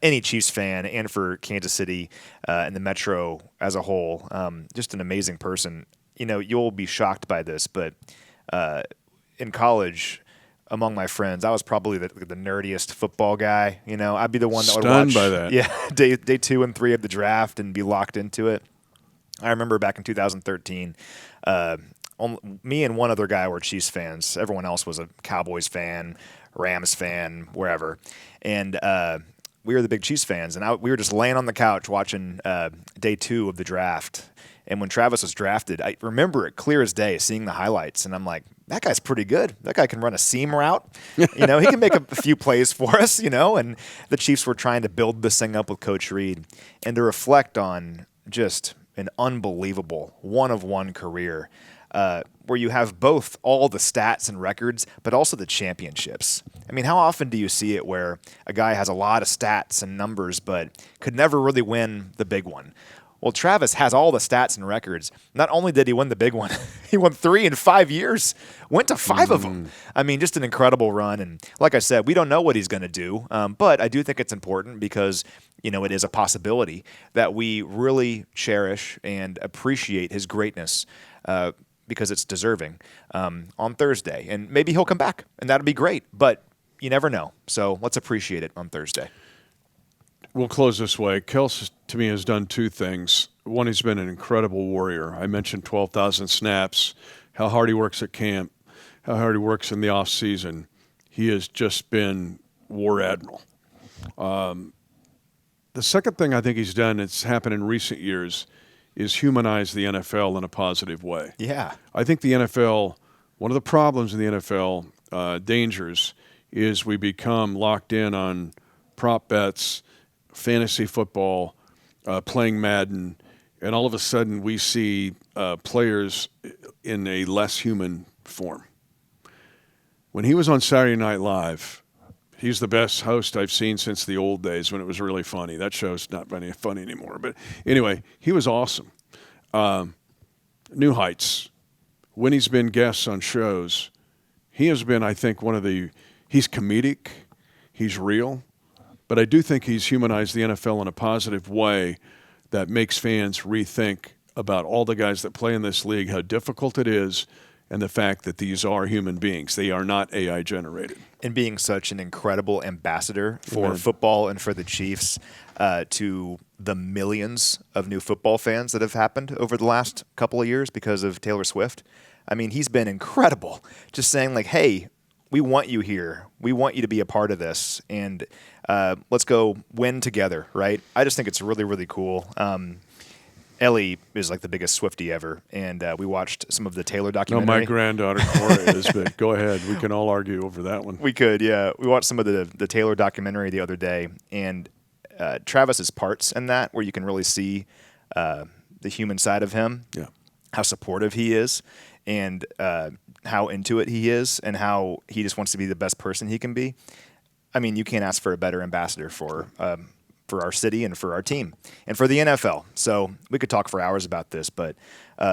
any Chiefs fan and for Kansas City and the Metro as a whole. Just an amazing person. You'll be shocked by this, but in college, among my friends, I was probably the nerdiest football guy. I'd be the one that would watch. Stunned by that. Yeah, day 2 and 3 of the draft and be locked into it. I remember back in 2013, me and one other guy were Chiefs fans. Everyone else was a Cowboys fan, Rams fan, wherever. And we were the big Chiefs fans. And we were just laying on the couch watching day 2 of the draft. And when Travis was drafted, I remember it clear as day, seeing the highlights. And I'm like, that guy's pretty good. That guy can run a seam route. He can make a few plays for us, And the Chiefs were trying to build this thing up with Coach Reid. And to reflect on just an unbelievable one-of-one career where you have both all the stats and records, but also the championships. I mean, how often do you see it where a guy has a lot of stats and numbers, but could never really win the big one? Well, Travis has all the stats and records. Not only did he win the big one, he won 3 in 5 years, went to 5 of them. I mean, just an incredible run. And like I said, we don't know what he's going to do, but I do think it's important because, it is a possibility that we really cherish and appreciate his greatness because it's deserving on Thursday. And maybe he'll come back, and that'll be great. But you never know. So let's appreciate it on Thursday. We'll close this way. Kelce, to me, has done 2 things. One, he's been an incredible warrior. I mentioned 12,000 snaps, how hard he works at camp, how hard he works in the off season. He has just been war admiral. The second thing I think he's done, it's happened in recent years, is humanize the NFL in a positive way. Yeah. I think the NFL, one of the problems in the NFL, dangers, is we become locked in on prop bets, fantasy football, playing Madden, and all of a sudden we see players in a less human form. When he was on Saturday Night Live, he's the best host I've seen since the old days when it was really funny. That show's not very funny anymore. But anyway, he was awesome. New heights. When he's been guests on shows, he has been, I think, he's comedic, he's real. But I do think he's humanized the NFL in a positive way that makes fans rethink about all the guys that play in this league, how difficult it is, and the fact that these are human beings. They are not AI generated. And being such an incredible ambassador for football and for the Chiefs to the millions of new football fans that have happened over the last couple of years because of Taylor Swift. I mean, he's been incredible. Just saying like, hey, we want you here. We want you to be a part of this. And let's go win together, right? I just think it's really, really cool. Ellie is like the biggest Swiftie ever, and we watched some of the Taylor documentary. No, my granddaughter Cora is, but go ahead. We can all argue over that one. We could, yeah. We watched some of the Taylor documentary the other day, and Travis's parts in that, where you can really see the human side of him, how supportive he is, and how into it he is, and how he just wants to be the best person he can be. I mean, you can't ask for a better ambassador for our city and for our team and for the NFL. So we could talk for hours about this, but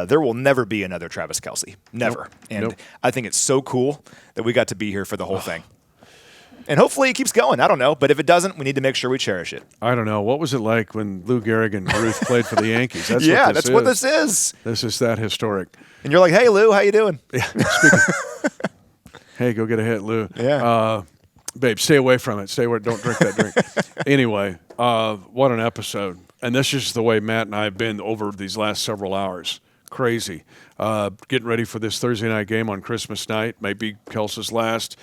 there will never be another Travis Kelce. Never. Nope. And I think it's so cool that we got to be here for the whole thing. And hopefully it keeps going. I don't know. But if it doesn't, we need to make sure we cherish it. I don't know. What was it like when Lou Gehrig and Ruth played for the Yankees? That's what this is. This is that historic. And you're like, hey, Lou, how you doing? Yeah. Hey, go get a hit, Lou. Yeah. Babe, stay away from it. Stay away. Don't drink that drink. Anyway, what an episode. And this is the way Matt and I have been over these last several hours. Crazy. Getting ready for this Thursday night game on Christmas night. Maybe Kelce's last.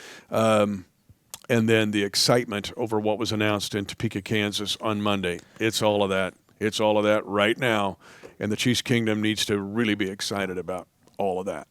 And then the excitement over what was announced in Topeka, Kansas on Monday. It's all of that. It's all of that right now. And the Chiefs Kingdom needs to really be excited about all of that.